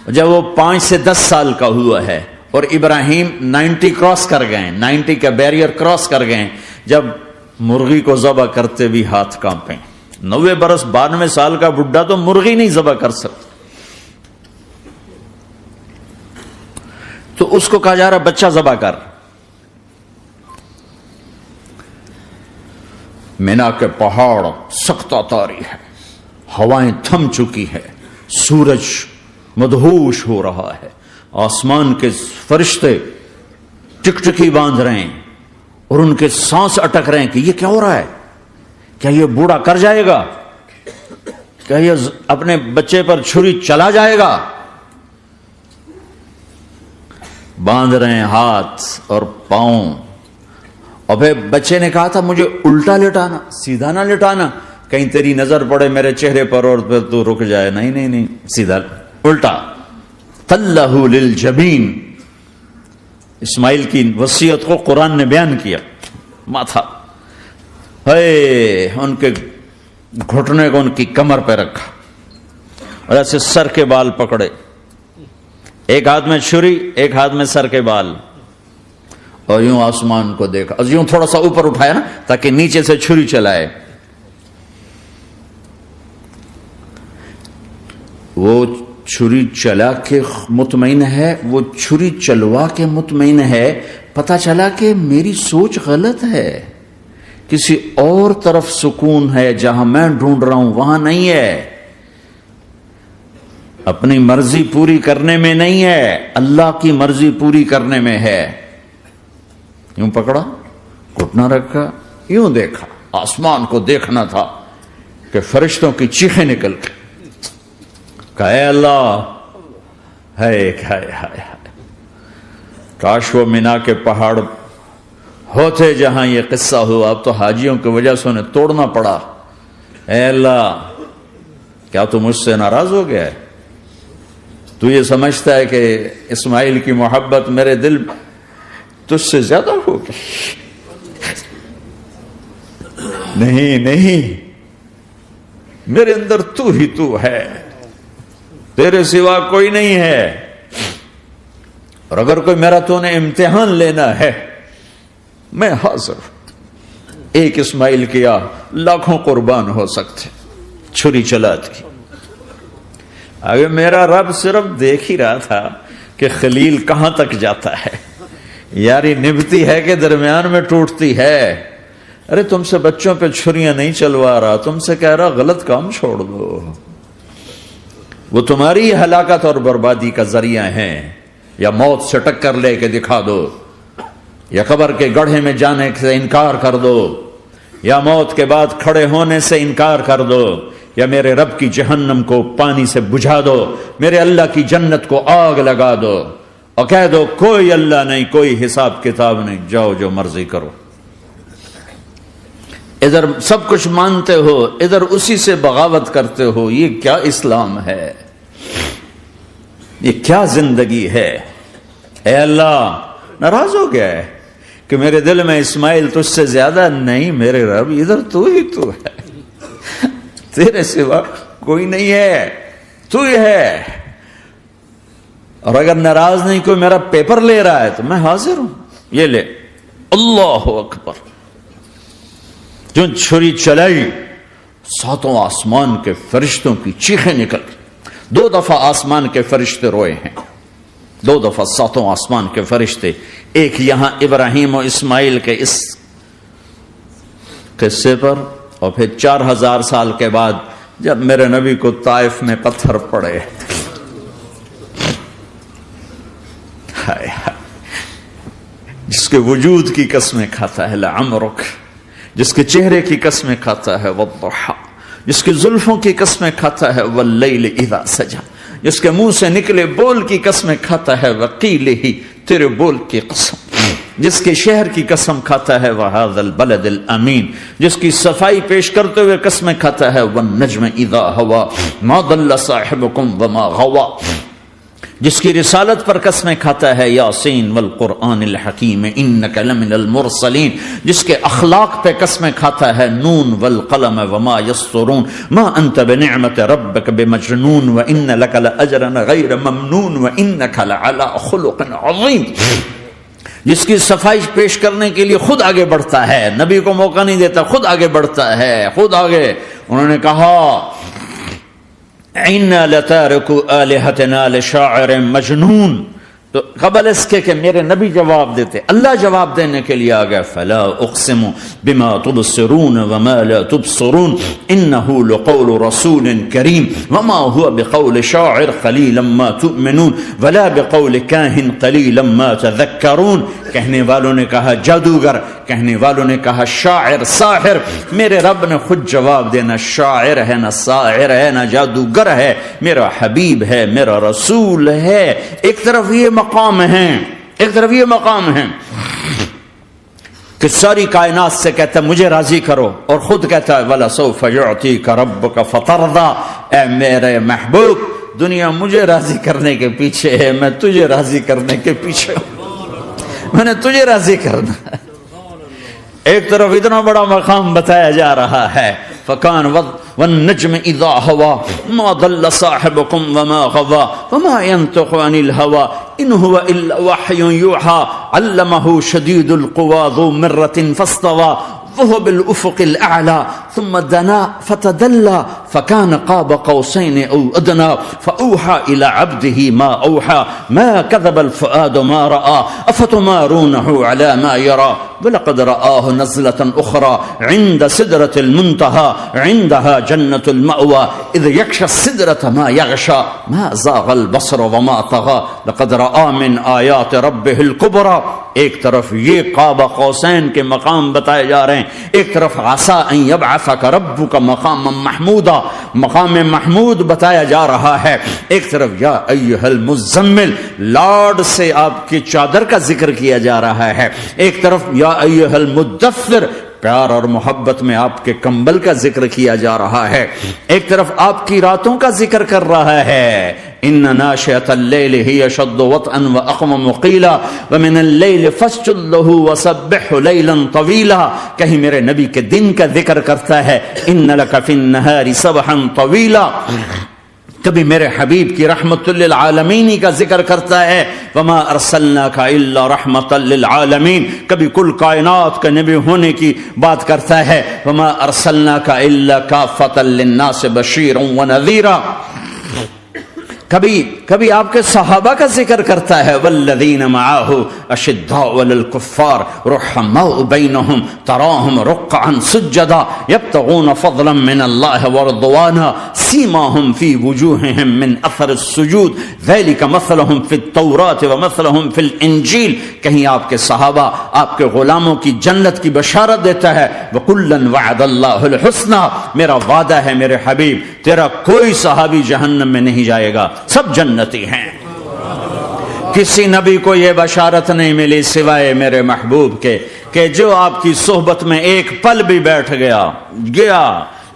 جب وہ 5 سے 10 سال کا ہوا ہے اور ابراہیم 90 کراس کر گئے، 90 کا بیریئر کراس کر گئے، جب مرغی کو ذبح کرتے بھی ہاتھ کانپیں، 90 برس 92 سال کا بڈھا تو مرغی نہیں ذبح کر سکتا، تو اس کو کہا جا رہا بچہ ذبح کر۔ مینا کے پہاڑ سختہ طاری ہے، ہوائیں تھم چکی ہے، سورج مدہوش ہو رہا ہے، آسمان کے فرشتے ٹکٹکی باندھ رہے ہیں اور ان کے سانس اٹک رہے ہیں کہ یہ کیا ہو رہا ہے، کیا یہ بوڑھا کر جائے گا، کیا یہ اپنے بچے پر چھری چلا جائے گا؟ باندھ رہے ہیں ہاتھ اور پاؤں، اور پھر بچے نے کہا تھا مجھے الٹا لٹانا، سیدھا نہ لٹانا، کہیں تیری نظر پڑے میرے چہرے پر اور پھر تو رک جائے، نہیں نہیں نہیں، سیدھا الٹا۔ تلہ للجبین، اسماعیل کی وصیت کو قرآن نے بیان کیا، ماتھا ان کے گھٹنے کو ان کی کمر پہ رکھا اور ایسے سر کے بال پکڑے، ایک ہاتھ میں چھری، ایک ہاتھ میں سر کے بال، اور یوں آسمان کو دیکھا، اور یوں تھوڑا سا اوپر اٹھایا نا تاکہ نیچے سے چھری چلائے۔ وہ چھری چلا کے مطمئن ہے، وہ چھری چلوا کے مطمئن ہے، پتہ چلا کہ میری سوچ غلط ہے، کسی اور طرف سکون ہے، جہاں میں ڈھونڈ رہا ہوں وہاں نہیں ہے، اپنی مرضی پوری کرنے میں نہیں ہے، اللہ کی مرضی پوری کرنے میں ہے۔ یوں پکڑا، گھٹنا رکھا، یوں دیکھا، آسمان کو دیکھنا تھا کہ فرشتوں کی چیخیں نکل گئی، کہا اے اللہ، ہائے ہائے ہائے، کاش وہ مینا کے پہاڑ ہوتے جہاں یہ قصہ ہوا، اب تو حاجیوں کی وجہ سے انہیں توڑنا پڑا۔ اے اللہ، کیا تو مجھ سے ناراض ہو گیا ہے؟ تو یہ سمجھتا ہے کہ اسماعیل کی محبت میرے دل تجھ سے زیادہ ہوگی؟ نہیں نہیں، میرے اندر تو ہی تو ہے، تیرے سوا کوئی نہیں ہے، اور اگر کوئی میرا تو نے امتحان لینا ہے میں حاضر ہوں۔ ایک اسماعیل کیا لاکھوں قربان ہو سکتے، چھری چلا دی۔ اگر میرا رب صرف دیکھ ہی رہا تھا کہ خلیل کہاں تک جاتا ہے، یاری نبھتی ہے کہ درمیان میں ٹوٹتی ہے۔ ارے تم سے بچوں پہ چھریاں نہیں چلوا رہا، تم سے کہہ رہا غلط کام چھوڑ دو، وہ تمہاری ہلاکت اور بربادی کا ذریعہ ہیں. یا موت سے ٹکر لے کے دکھا دو، یا قبر کے گڑھے میں جانے سے انکار کر دو، یا موت کے بعد کھڑے ہونے سے انکار کر دو، یا میرے رب کی جہنم کو پانی سے بجھا دو، میرے اللہ کی جنت کو آگ لگا دو اور کہہ دو کوئی اللہ نہیں، کوئی حساب کتاب نہیں، جاؤ جو مرضی کرو. ادھر سب کچھ مانتے ہو، ادھر اسی سے بغاوت کرتے ہو. یہ کیا اسلام ہے؟ یہ کیا زندگی ہے؟ اے اللہ، ناراض ہو گیا ہے کہ میرے دل میں اسماعیل تجھ سے زیادہ نہیں. میرے رب ادھر تو ہی تو ہے، تیرے سوا کوئی نہیں ہے، تو ہی ہے. اور اگر ناراض نہیں کوئی میرا پیپر لے رہا ہے تو میں حاضر ہوں، یہ لے. اللہ اکبر. جو چھری چلائی، ساتوں آسمان کے فرشتوں کی چیخیں نکل گئی. 2 دفعہ آسمان کے فرشتے روئے ہیں، 2 دفعہ ساتوں آسمان کے فرشتے. ایک یہاں ابراہیم و اسماعیل کے اس قصے پر، اور پھر 4000 سال کے بعد جب میرے نبی کو طائف میں پتھر پڑے. جس کے وجود کی قسمیں کھاتا ہے لعمرک، جس کے چہرے کی قسمیں کھاتا ہے والضحی، جس کی زلفوں کی قسمیں کھاتا ہے واللیل اذا سجا، جس کے منہ سے نکلے بول کی قسمیں کھاتا ہے وقیل ہی، تیرے بول کی قسم، جس کے شہر کی قسم کھاتا ہے وہذا البلد الامین، جس کی صفائی پیش کرتے ہوئے قسمیں کھاتا ہے والنجم اذا ہوا ما ضل صاحبکم وما غوا، جس کی رسالت پر قسمیں کھاتا ہے یاسین والقرآن الحکیم انک لمن المرسلین، جس کے اخلاق پہ قسمیں کھاتا ہے نون والقلم وما یسطرون ما انت بنعمت ربک بمجنون وان لک لاجرا غیر ممنون وانک لعلی خلق عظیم، جس کی صفائی پیش کرنے کے لیے خود آگے بڑھتا ہے، نبی کو موقع نہیں دیتا، خود آگے بڑھتا ہے، خود آگے. انہوں نے کہا اِنَّا لَتَارِكُ آلِهَتِنَا لِشَاعِرٍ مَجْنُونَ، تو قبل اس کے کہ میرے نبی جواب دیتے، اللہ جواب دینے کے لیے آ گیا. فَلَا أُقْسِمُ بِمَا تُبْصِرُونَ وَمَا لَا تُبْصِرُونَ إِنَّهُ لَقَوْلُ رَسُولٍ كَرِيمٍ وَمَا هُوَ بِقَوْلِ شَاعِرٍ قَلِيلًا مَا تُؤْمِنُونَ وَلَا بِقَوْلِ كَاهِنٍ قَلِيلًا مَا تَذَكَّرُونَ. کہنے والوں نے کہا جادوگر، کہنے والوں نے کہا شاعر، ساحر. میرے رب نے خود جواب دینا، شاعر ہے نہ ساحر ہے نہ جادوگر ہے، میرا حبیب ہے، میرا رسول ہے. ایک طرف یہ مقام ہے، ایک طرف یہ مقام ہے کہ ساری کائنات سے کہتا ہے مجھے راضی کرو، اور خود کہتا ہے وَلَسَوْفَ يُعْطِيكَ رَبُّكَ فَتَرْضَىٰ، اے میرے محبوب دنیا مجھے راضی کرنے کے پیچھے ہے، میں تجھے راضی کرنے کے پیچھے ہوں، میں نے تجھے راضی کرنا ہے. ایک طرف اتنا بڑا مقام بتایا جا رہا ہے فَكَانَ وَالنَّجْمِ إِذَا هَوَىٰ مَا ضَلَّ صَاحِبُكُمْ وَمَا غَوَىٰ وَمَا يَنطِقُ عَنِ الْهَوَىٰ إِنْ هُوَ إِلَّا وَحْيٌ يُوحَىٰ عَلَّمَهُ شَدِيدُ الْقُوَىٰ ذُو مِرَّةٍ فَاسْتَوَىٰ وهو بالأفق الأعلى ثم دنا فتدلى فكان قاب قوسين أو أدنى فأوحى إلى عبده ما أوحى ما كذب الفؤاد ما رأى أفتمارونه على ما يرى ولقد رآه نزلة أخرى عند سدرة المنتهى عندها جنة المأوى إذ يغشى السدرة ما يغشى ما زاغ البصر وما طغى لقد رأى من آيات ربه الكبرى. ایک طرف یہ قاب قوسین کے مقام بتائے جا رہے ہیں، ایک طرف عسى ان يبعثك ربك مقاما محمودا، مقام محمود بتایا جا رہا ہے، ایک طرف یا ایھا المزمل لاڈ سے آپ کی چادر کا ذکر کیا جا رہا ہے، ایک طرف یا ایھا المدثر پیار اور محبت میں آپ کے کمبل کا ذکر کیا جا رہا ہے، ایک طرف آپ کی راتوں کا ذکر کر رہا ہے. ان ناشئة الليل هي اشد وطئا واقوم قيلا ومن الليل فاسجد له وسبحه ليلا طويلا. کہیں میرے نبی کے دن کا ذکر کرتا ہے ان لك في النهار سبحا طويلا، کبھی میرے حبیب کی رحمت للعالمین کا ذکر کرتا ہے وما ارسلناک الا رحمت للعالمین، کبھی کل کائنات کا نبی ہونے کی بات کرتا ہے وما ارسلناک الا کافۃ للناس بشیرا ونذیرا. کبھی آپ کے صحابہ کا ذکر کرتا ہے، والذین معہ اشداء علی الکفار رحماء بینہم تراہم رکعا سجدا یبتغون فضلا من اللہ ورضوانا سیماہم فی وجوہہم من اثر السجود ذلک مثلہم فی التوراۃ ومثلہم فی الانجیل. کہیں آپ کے صحابہ آپ کے غلاموں کی جنت کی بشارت دیتا ہے، وَكُلًّا وَعَدَ اللَّهُ الْحُسْنَى، میرا وعدہ ہے میرے حبیب تیرا کوئی صحابی جہنم میں نہیں جائے گا، سب جنتی ہیں. کسی نبی کو یہ بشارت نہیں ملی سوائے میرے محبوب کے کہ جو آپ کی صحبت میں ایک پل بھی بیٹھ گیا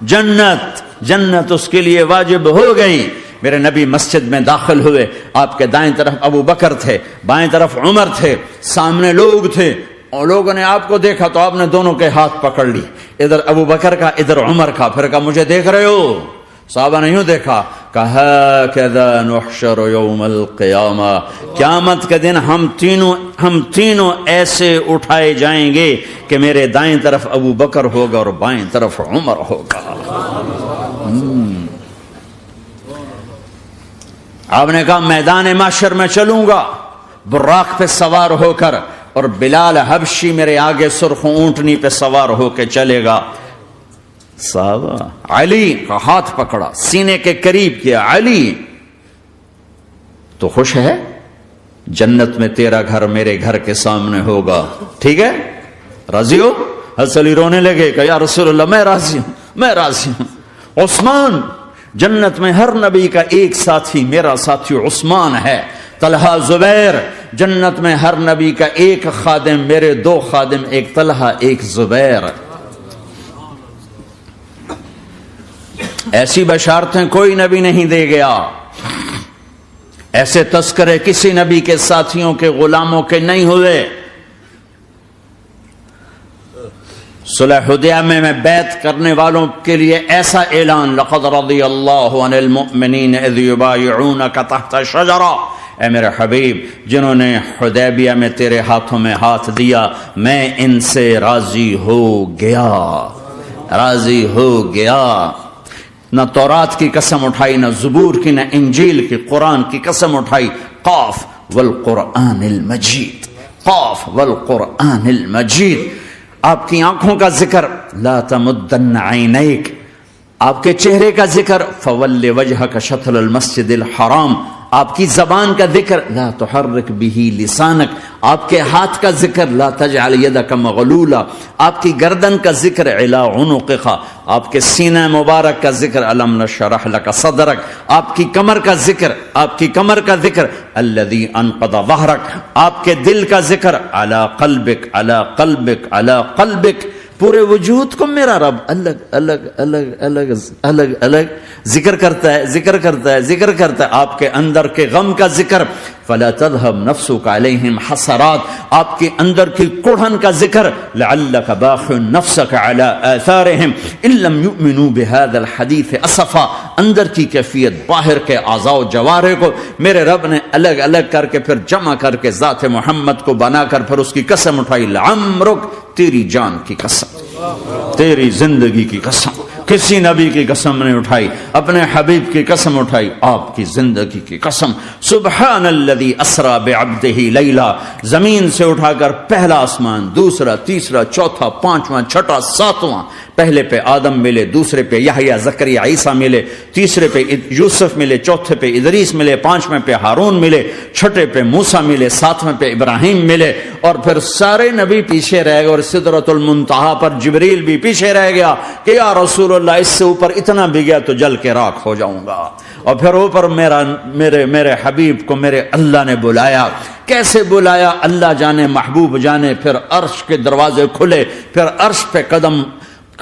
جنت اس کے لیے واجب ہو گئی. میرے نبی مسجد میں داخل ہوئے، آپ کے دائیں طرف ابو بکر تھے، بائیں طرف عمر تھے، سامنے لوگ تھے، اور لوگوں نے آپ کو دیکھا تو آپ نے دونوں کے ہاتھ پکڑ لی، ادھر ابو بکر کا ادھر عمر کا. پھر کہا مجھے دیکھ رہے ہو؟ صحابہ نے یوں دیکھا، کہا کذا نحشر یوم القیامہ، قیامت کے دن ہم تینوں ایسے اٹھائے جائیں گے کہ میرے دائیں طرف ابو بکر ہوگا اور بائیں طرف عمر ہوگا. آپ نے کہا میدان محشر میں چلوں گا براق پہ سوار ہو کر، اور بلال حبشی میرے آگے سرخ اونٹنی پہ سوار ہو کے چلے گا. صحابہ علی کا ہاتھ پکڑا، سینے کے قریب کیا، علی تو خوش ہے؟ جنت میں تیرا گھر میرے گھر کے سامنے ہوگا، ٹھیک ہے؟ راضی ہو؟ حضرت علی رونے لگے کہ یا رسول اللہ میں راضی ہوں. عثمان، جنت میں ہر نبی کا ایک ساتھی میرا ساتھی عثمان ہے. طلحہ، زبیر، جنت میں ہر نبی کا ایک خادم میرے دو خادم، ایک طلحہ ایک زبیر. ایسی بشارتیں کوئی نبی نہیں دے گیا، ایسے تذکرے کسی نبی کے ساتھیوں کے غلاموں کے نہیں ہوئے. صلح حدیبیہ میں بیعت کرنے والوں کے لیے ایسا اعلان، لقد رضی اللہ عن المؤمنین اذ یبایعونک تحت شجرہ، اے میرے حبیب جنہوں نے حدیبیہ میں تیرے ہاتھوں میں ہاتھ دیا میں ان سے راضی ہو گیا. نہ تورات کی قسم اٹھائی، نہ زبور کی، نہ انجیل کی، قرآن کی قسم اٹھائی. قاف والقرآن المجید، قاف والقرآن المجید. آپ کی آنکھوں کا ذکر، لا تمدن عینیک، آپ کے چہرے کا ذکر، فول وجہک شطر المسجد الحرام. آپ کی زبان کا ذکر، لا تحرک بہ لسانک. آپ کے ہاتھ کا ذکر، لا تجعل یدک مغلولا. آپ کی گردن کا ذکر، علی عنقک. آپ کے سینہ مبارک کا ذکر، الم نشرح لک صدرک. آپ کی کمر کا ذکر الذی انقض ظہرک. آپ کے دل کا ذکر، علی قلبک علی قلبک علی قلبک. پورے وجود کو میرا رب الگ ذکر کرتا ہے. آپ کے اندر کے غم کا ذکر، فلا تذهب نفسك عليهم حسرات. آپ کے اندر کی کڑھن کا ذکر، لعلك باخع نفسك على آثارهم ان لم يؤمنوا بهذا الحديث اسفا. اندر کی کیفیت، باہر کے اعضاء و جوارح کو میرے رب نے الگ الگ کر کے پھر جمع کر کے ذات محمد کو بنا کر پھر اس کی قسم اٹھائی، لعمرک، تیری جان کی قسم، تیری زندگی کی قسم. کسی نبی کی قسم نہیں اٹھائی، اپنے حبیب کی قسم اٹھائی، آپ کی زندگی کی قسم. سبحان الذی اسری بعبدہ لیلا. زمین سے اٹھا کر پہلا آسمان، دوسرا، تیسرا، چوتھا، پانچواں، چھٹا، ساتواں. پہلے پہ آدم ملے، دوسرے پہ یحییٰ، زکریا، عیسیٰ ملے، تیسرے پہ یوسف ملے، چوتھے پہ ادریس ملے، پانچویں پہ ہارون ملے، چھٹے پہ موسیٰ ملے، ساتویں پہ ابراہیم ملے، اور پھر سارے نبی پیچھے رہ گئے، اور سدرۃ المنتہا پر جبریل بھی پیچھے رہ گیا کہ یا رسول اللہ اس سے اوپر اتنا بھی گیا تو جل کے راکھ ہو جاؤں گا. اور پھر اوپر میرے حبیب کو میرے اللہ نے بلایا. کیسے بلایا اللہ جانے، محبوب جانے. پھر عرش کے دروازے کھلے، پھر عرش پہ قدم.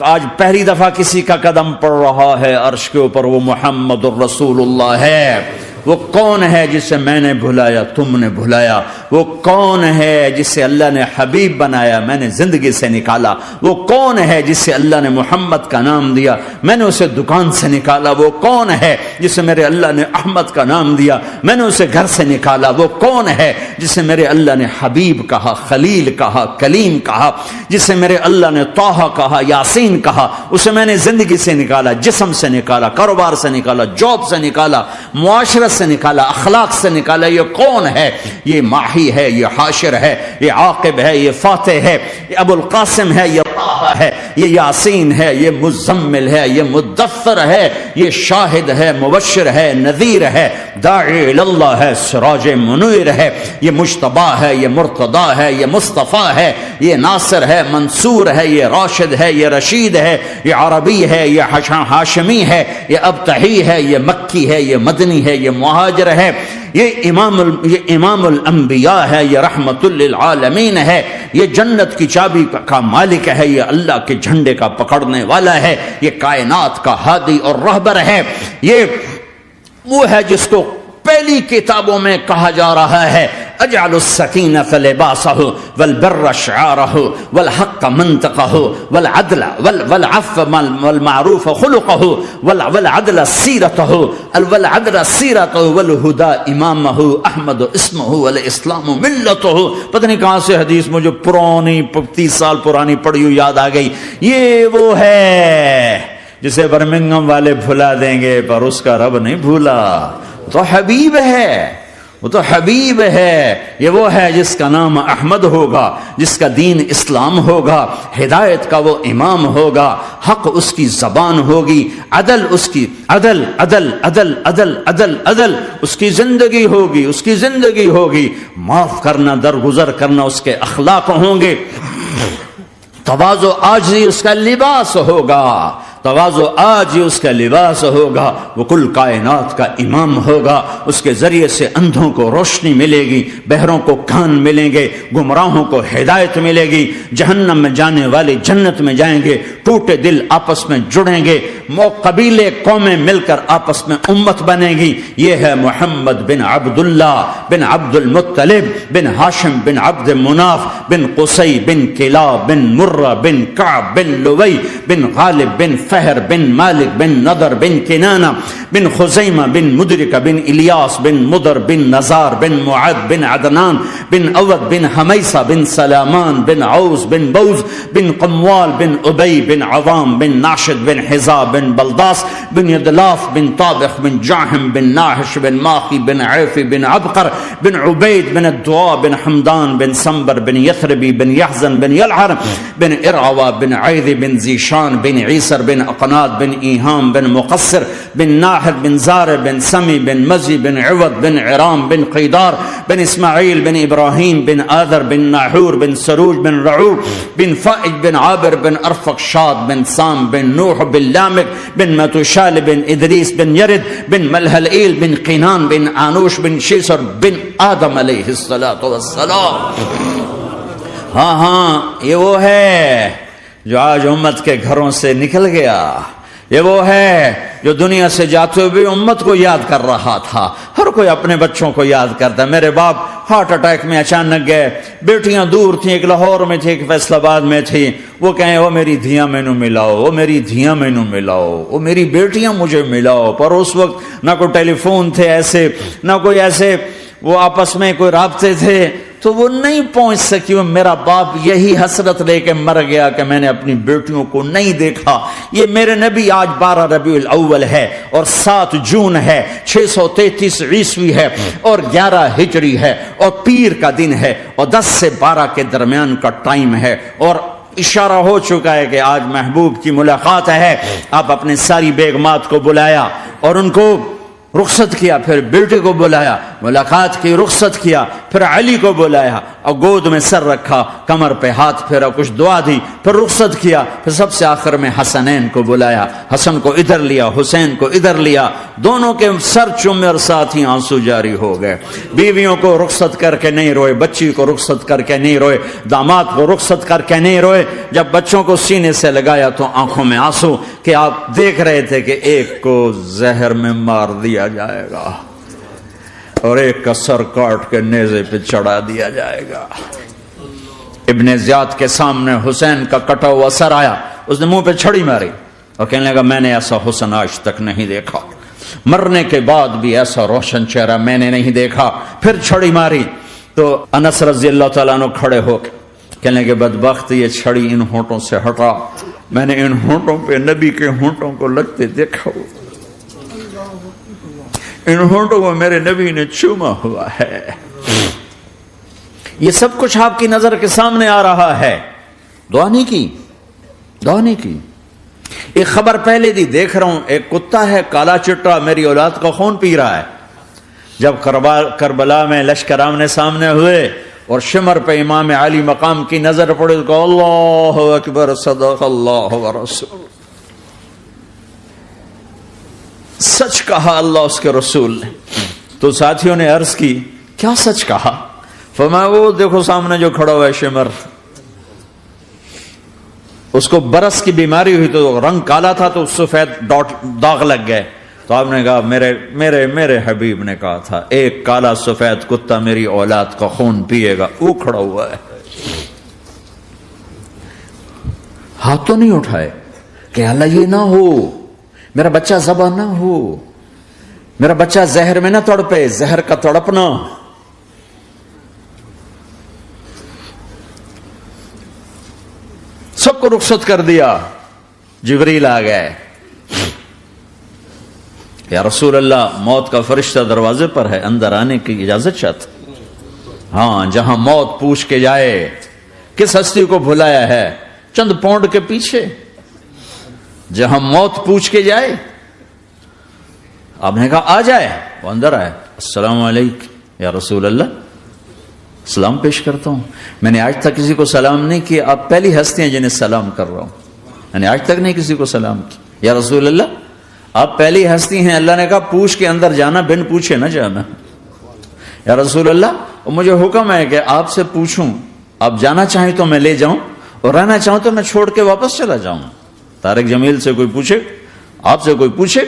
آج پہلی دفعہ کسی کا قدم پڑ رہا ہے عرش کے اوپر، وہ محمد الرسول اللہ ہے. وہ کون ہے جسے میں نے بھلایا، تم نے بھلایا؟ وہ کون ہے جسے اللہ نے حبیب بنایا، میں نے زندگی سے نکالا؟ وہ کون ہے جسے اللہ نے محمد کا نام دیا، میں نے اسے دکان سے نکالا؟ وہ کون ہے جسے میرے اللہ نے احمد کا نام دیا، میں نے اسے گھر سے نکالا؟ وہ کون ہے جسے میرے اللہ نے حبیب کہا، خلیل کہا، کلیم کہا، جسے میرے اللہ نے طٰہٰ کہا، یاسین کہا؟ اسے میں نے زندگی سے نکالا، جسم سے نکالا، کاروبار سے نکالا، جاب سے نکالا، معاشرت سے نکالا، اخلاق سے نکالا. یہ کون ہے؟ یہ ماہی ہے، یہ حاشر ہے، یہ عاقب ہے، یہ فاتح ہے، یہ ابو القاسم ہے، یہ طه ہے، یہ یاسین ہے، یہ مزمل ہے، یہ مدثر ہے، یہ شاہد ہے، مبشر ہے، نذیر ہے، داعی اللہ ہے، سراج منیر ہے، یہ مجتبی ہے، یہ مرتضی ہے، یہ مصطفیٰ ہے، یہ ناصر ہے، منصور ہے، یہ راشد ہے، یہ رشید ہے، یہ عربی ہے، یہ ہاشمی ہے، یہ ابتحی ہے، یہ مکی ہے، یہ مدنی ہے، یہ مہاجر ہے، یہ امام الانبیاء ہے، یہ رحمت للعالمین ہے، یہ جنت کی چابی کا مالک ہے، یہ اللہ کے جھنڈے کا پکڑنے والا ہے، یہ کائنات کا ہادی اور رہبر ہے. یہ وہ ہے جس کو پہلی کتابوں میں کہا جا رہا ہے اجعل السکینۃ لباسہ والبر شعارہ والحق منطقہ والعدل والعفو والمعروف خلقہ والعدل سیرتہ والعدل سیرتہ والہدى امامہ احمد اسمہ والاسلام ملتہ. پتہ نہیں کہاں سے حدیث مجھے پرانی 30 سال پرانی پڑھی ہوئی یاد آ گئی. یہ وہ ہے جسے برمنگم والے بھلا دیں گے پر اس کا رب نہیں بھولا. تو حبیب ہے، وہ تو حبیب ہے. یہ وہ ہے جس کا نام احمد ہوگا، جس کا دین اسلام ہوگا، ہدایت کا وہ امام ہوگا، حق اس کی زبان ہوگی، عدل اس کی عدل عدل عدل عدل عدل عدل اس کی زندگی ہوگی، اس کی زندگی ہوگی. معاف کرنا، درگزر کرنا اس کے اخلاق ہوں گے. تواضع عاجزی اس کا لباس ہوگا، تواضع آج ہی اس کا لباس ہوگا. وہ کل کائنات کا امام ہوگا. اس کے ذریعے سے اندھوں کو روشنی ملے گی، بہروں کو کان ملیں گے، گمراہوں کو ہدایت ملے گی. جہنم میں جانے والے جنت میں جائیں گے. ٹوٹے دل آپس میں جڑیں گے، قبیلے قومیں مل کر آپس میں امت بنے گی. یہ ہے محمد بن عبداللہ بن عبد المطلب بن ہاشم بن عبد مناف بن قصی بن کلاب بن مرہ بن کعب بن لوی بن غالب بن فہر بن مالک بن نضر بن کنانہ بن خزیمہ بن مدرکہ بن الیاس بن مدر بن نزار بن معد بن عدنان بن اود بن حمیسہ بن سلامان بن عوز بن بوز بن قموال بن ابی بن عوام بن ناشد بن حزا بن بلداس بن یدلاف بن طابخ بن جاہم بن ناحش بن ماخی بن عیفی بن عبقر بن عبید بن الدعاء بن حمدان بن سنبر بن یثربی بن یحزن بن یلعر بن ارعوا بن عیذ بن زیشان بن عیسر بن اقناد بن ایہام بن مقصر بن ناحر بن زار بن سمی بن مزی بن عوض بن عرام بن قیدار بن اسماعیل بن ابراہیم بن آذر بن ناحور بن سروج بن رعوب بن فائج بن عابر بن ارفق شاد بن سام بن نوح بن لامک بن متوشال بن ادریس بن یرد بن ملحلئیل بن قینان بن آنوش بن شیسر بن آدم علیہ السلام. ہاں یہ وہ ہے جو آج امت کے گھروں سے نکل گیا. یہ وہ ہے جو دنیا سے جاتے ہوئے امت کو یاد کر رہا تھا. ہر کوئی اپنے بچوں کو یاد کرتا. میرے باپ ہارٹ اٹیک میں اچانک گئے. بیٹیاں دور تھیں، ایک لاہور میں تھی، ایک فیصل آباد میں تھی. وہ کہیں وہ میری دھیاں مینو ملاؤ، وہ میری دھیاں مینو ملاؤ، وہ میری بیٹیاں مجھے ملاؤ. پر اس وقت نہ کوئی ٹیلی فون تھے ایسے، نہ کوئی ایسے وہ آپس میں کوئی رابطے تھے، تو وہ نہیں پہنچ سکی. میرا باپ یہی حسرت لے کے مر گیا کہ میں نے اپنی بیٹیوں کو نہیں دیکھا. یہ میرے نبی آج 12 ربیع الاول ہے اور 7 جون ہے، 633 عیسوی ہے اور 11 ہجری ہے اور پیر کا دن ہے اور 10 سے 12 کے درمیان کا ٹائم ہے. اور اشارہ ہو چکا ہے کہ آج محبوب کی ملاقات ہے. آپ اپنے ساری بیگمات کو بلایا اور ان کو رخصت کیا، پھر بیٹے کو بلایا، ملاقات کی، رخصت کیا، پھر علی کو بلایا اور گود میں سر رکھا، کمر پہ ہاتھ پھیرا، کچھ دعا دی، پھر رخصت کیا، پھر سب سے آخر میں حسنین کو بلایا. حسن کو ادھر لیا، حسین کو ادھر لیا، دونوں کے سر چومے اور ساتھ ہی آنسو جاری ہو گئے. بیویوں کو رخصت کر کے نہیں روئے، بچی کو رخصت کر کے نہیں روئے، داماد کو رخصت کر کے نہیں روئے. جب بچوں کو سینے سے لگایا تو آنکھوں میں آنسو کہ آپ دیکھ رہے تھے کہ ایک کو زہر میں مار دیا جائے گا اور ایک کا سر کاٹ کے نیزے پہ چڑھا دیا جائے گا. ابن زیاد کے سامنے حسین کا کٹا ہوا سر آیا، اس نے منہ پہ چھڑی ماری اور کہنے لگا میں نے ایسا حسن آج تک نہیں دیکھا، مرنے کے بعد بھی ایسا روشن چہرہ میں نے نہیں دیکھا. پھر چھڑی ماری تو انس رضی اللہ تعالیٰ عنہ کھڑے ہو کے کہنے کے بدبخت یہ چھڑی ان ہونٹوں سے ہٹا، میں نے ان ہونٹوں پہ نبی کے ہونٹوں کو لگتے دیکھا. ان ہونٹوں کو میرے نبی نے چوما ہوا ہے. یہ سب کچھ آپ کی نظر کے سامنے آ رہا ہے. دعا نہیں کی, دعا نہیں کی. ایک خبر پہلے دی دیکھ رہا ہوں, ایک کتا ہے کالا چٹا, میری اولاد کا خون پی رہا ہے. جب کربلا میں لشکر آمنے سامنے ہوئے اور شمر پہ امام علی مقام کی نظر پڑی تو کہا اللہ اکبر صدق اللہ ورسول. سچ کہا اللہ اس کے رسول نے. تو ساتھیوں نے عرض کی کیا سچ کہا؟ فرمایا وہ دیکھو سامنے جو کھڑا ہوا ہے شمر, اس کو برس کی بیماری ہوئی تو رنگ کالا تھا تو سفید داغ لگ گئے. تو آپ نے کہا میرے حبیب نے کہا تھا ایک کالا سفید کتا میری اولاد کا خون پیے گا, وہ کھڑا ہوا ہے. ہاتھ تو نہیں اٹھائے کہ اللہ یہ نہ ہو, میرا بچہ ذبح نہ ہو, میرا بچہ زہر میں نہ تڑپے, زہر کا تڑپنا. سب کو رخصت کر دیا. جبریل آ گئے, یا رسول اللہ موت کا فرشتہ دروازے پر ہے, اندر آنے کی اجازت چاہتا. ہاں, جہاں موت پوچھ کے جائے کس ہستی کو بھلایا ہے, چند پونڈ کے پیچھے جہاں موت پوچھ کے جائے. آپ نے کہا آ جائے, وہ اندر آئے. السلام علیکم یا رسول اللہ, سلام پیش کرتا ہوں. میں نے آج تک کسی کو سلام نہیں کیا, آپ پہلی ہستی ہیں جنہیں سلام کر رہا ہوں. میں نے آج تک نہیں کسی کو سلام کیا. یا رسول اللہ آپ پہلی ہستی ہیں. اللہ نے کہا پوچھ کے اندر جانا, بن پوچھے نہ جانا. یا رسول اللہ مجھے حکم ہے کہ آپ سے پوچھوں, آپ جانا چاہیں تو میں لے جاؤں, اور رہنا چاہوں تو میں چھوڑ کے واپس چلا جاؤں. طارق جمیل سے کوئی پوچھے, آپ سے کوئی پوچھے,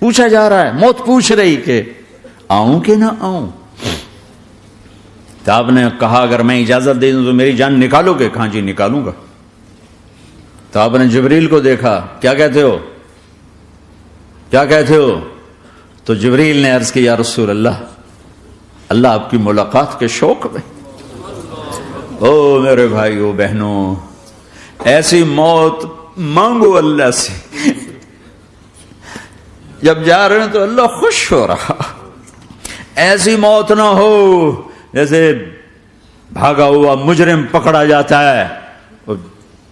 پوچھا جا رہا ہے, موت پوچھ رہی کہ آؤں کہ نہ آؤں. تو آپ نے کہا اگر میں اجازت دے دوں تو میری جان نکالو گے؟ کہاں جی نکالوں گا. تو آپ نے جبریل کو دیکھا, کیا کہتے ہو, کیا کہتے ہو؟ تو جبریل نے عرض کی یا رسول اللہ, اللہ آپ کی ملاقات کے شوق میں. او میرے بھائیو بہنوں, ایسی موت مانگو اللہ سے. جب جا رہے ہیں تو اللہ خوش ہو رہا. ایسی موت نہ ہو جیسے بھاگا ہوا مجرم پکڑا جاتا ہے,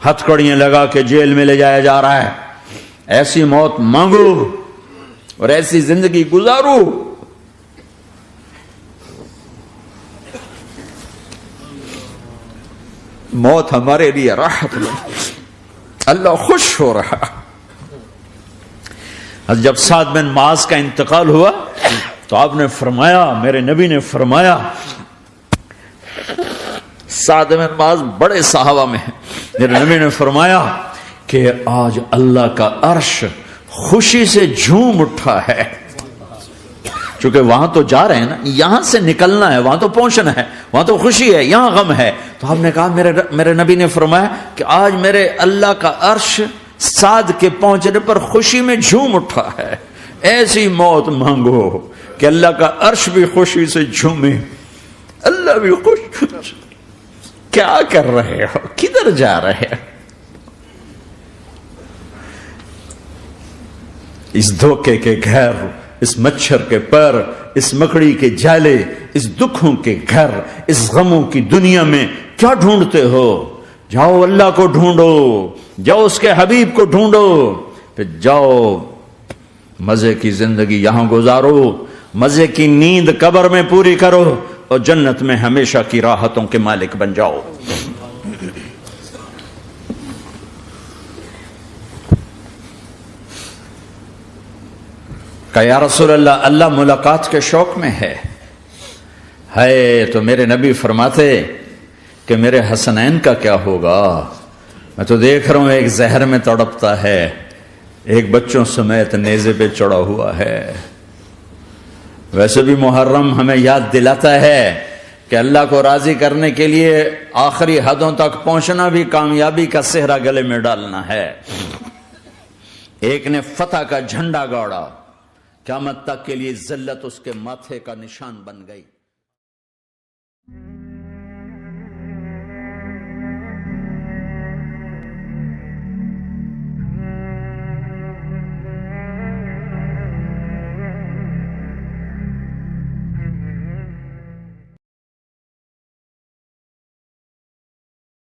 ہتھکڑیاں لگا کے جیل میں لے جایا جا رہا ہے. ایسی موت مانگو اور ایسی زندگی گزارو. موت ہمارے لیے راحت میں, اللہ خوش ہو رہا. جب سعد بن معاذ کا انتقال ہوا تو آپ نے فرمایا, میرے نبی نے فرمایا, سعد بن معاذ بڑے صحابہ میں ہیں, میرے نبی نے فرمایا کہ آج اللہ کا عرش خوشی سے جھوم اٹھا ہے. چونکہ وہاں تو جا رہے ہیں نا, یہاں سے نکلنا ہے, وہاں تو پہنچنا ہے, وہاں تو خوشی ہے, یہاں غم ہے. تو آپ نے کہا, میرے نبی نے فرمایا کہ آج میرے اللہ کا عرش سعد کے پہنچنے پر خوشی میں جھوم اٹھا ہے. ایسی موت مانگو کہ اللہ کا عرش بھی خوشی سے جھومے, اللہ بھی خوش. کیا کر رہے ہو, کدھر جا رہے ہو؟ اس دھوکے کے گھر, اس مچھر کے پر, اس مکڑی کے جالے, اس دکھوں کے گھر, اس غموں کی دنیا میں کیا ڈھونڈتے ہو؟ جاؤ اللہ کو ڈھونڈو, جاؤ اس کے حبیب کو ڈھونڈو, پھر جاؤ مزے کی زندگی یہاں گزارو, مزے کی نیند قبر میں پوری کرو, اور جنت میں ہمیشہ کی راحتوں کے مالک بن جاؤ. کہ یا رسول اللہ, اللہ ملاقات کے شوق میں ہے. تو میرے نبی فرماتے کہ میرے حسنین کا کیا ہوگا؟ میں تو دیکھ رہا ہوں ایک زہر میں تڑپتا ہے, ایک بچوں سمیت نیزے پہ چڑھا ہوا ہے. ویسے بھی محرم ہمیں یاد دلاتا ہے کہ اللہ کو راضی کرنے کے لیے آخری حدوں تک پہنچنا بھی کامیابی کا صحرا گلے میں ڈالنا ہے. ایک نے فتح کا جھنڈا گاڑا, قیامت تک کے لیے ذلت اس کے ماتھے کا نشان بن گئی.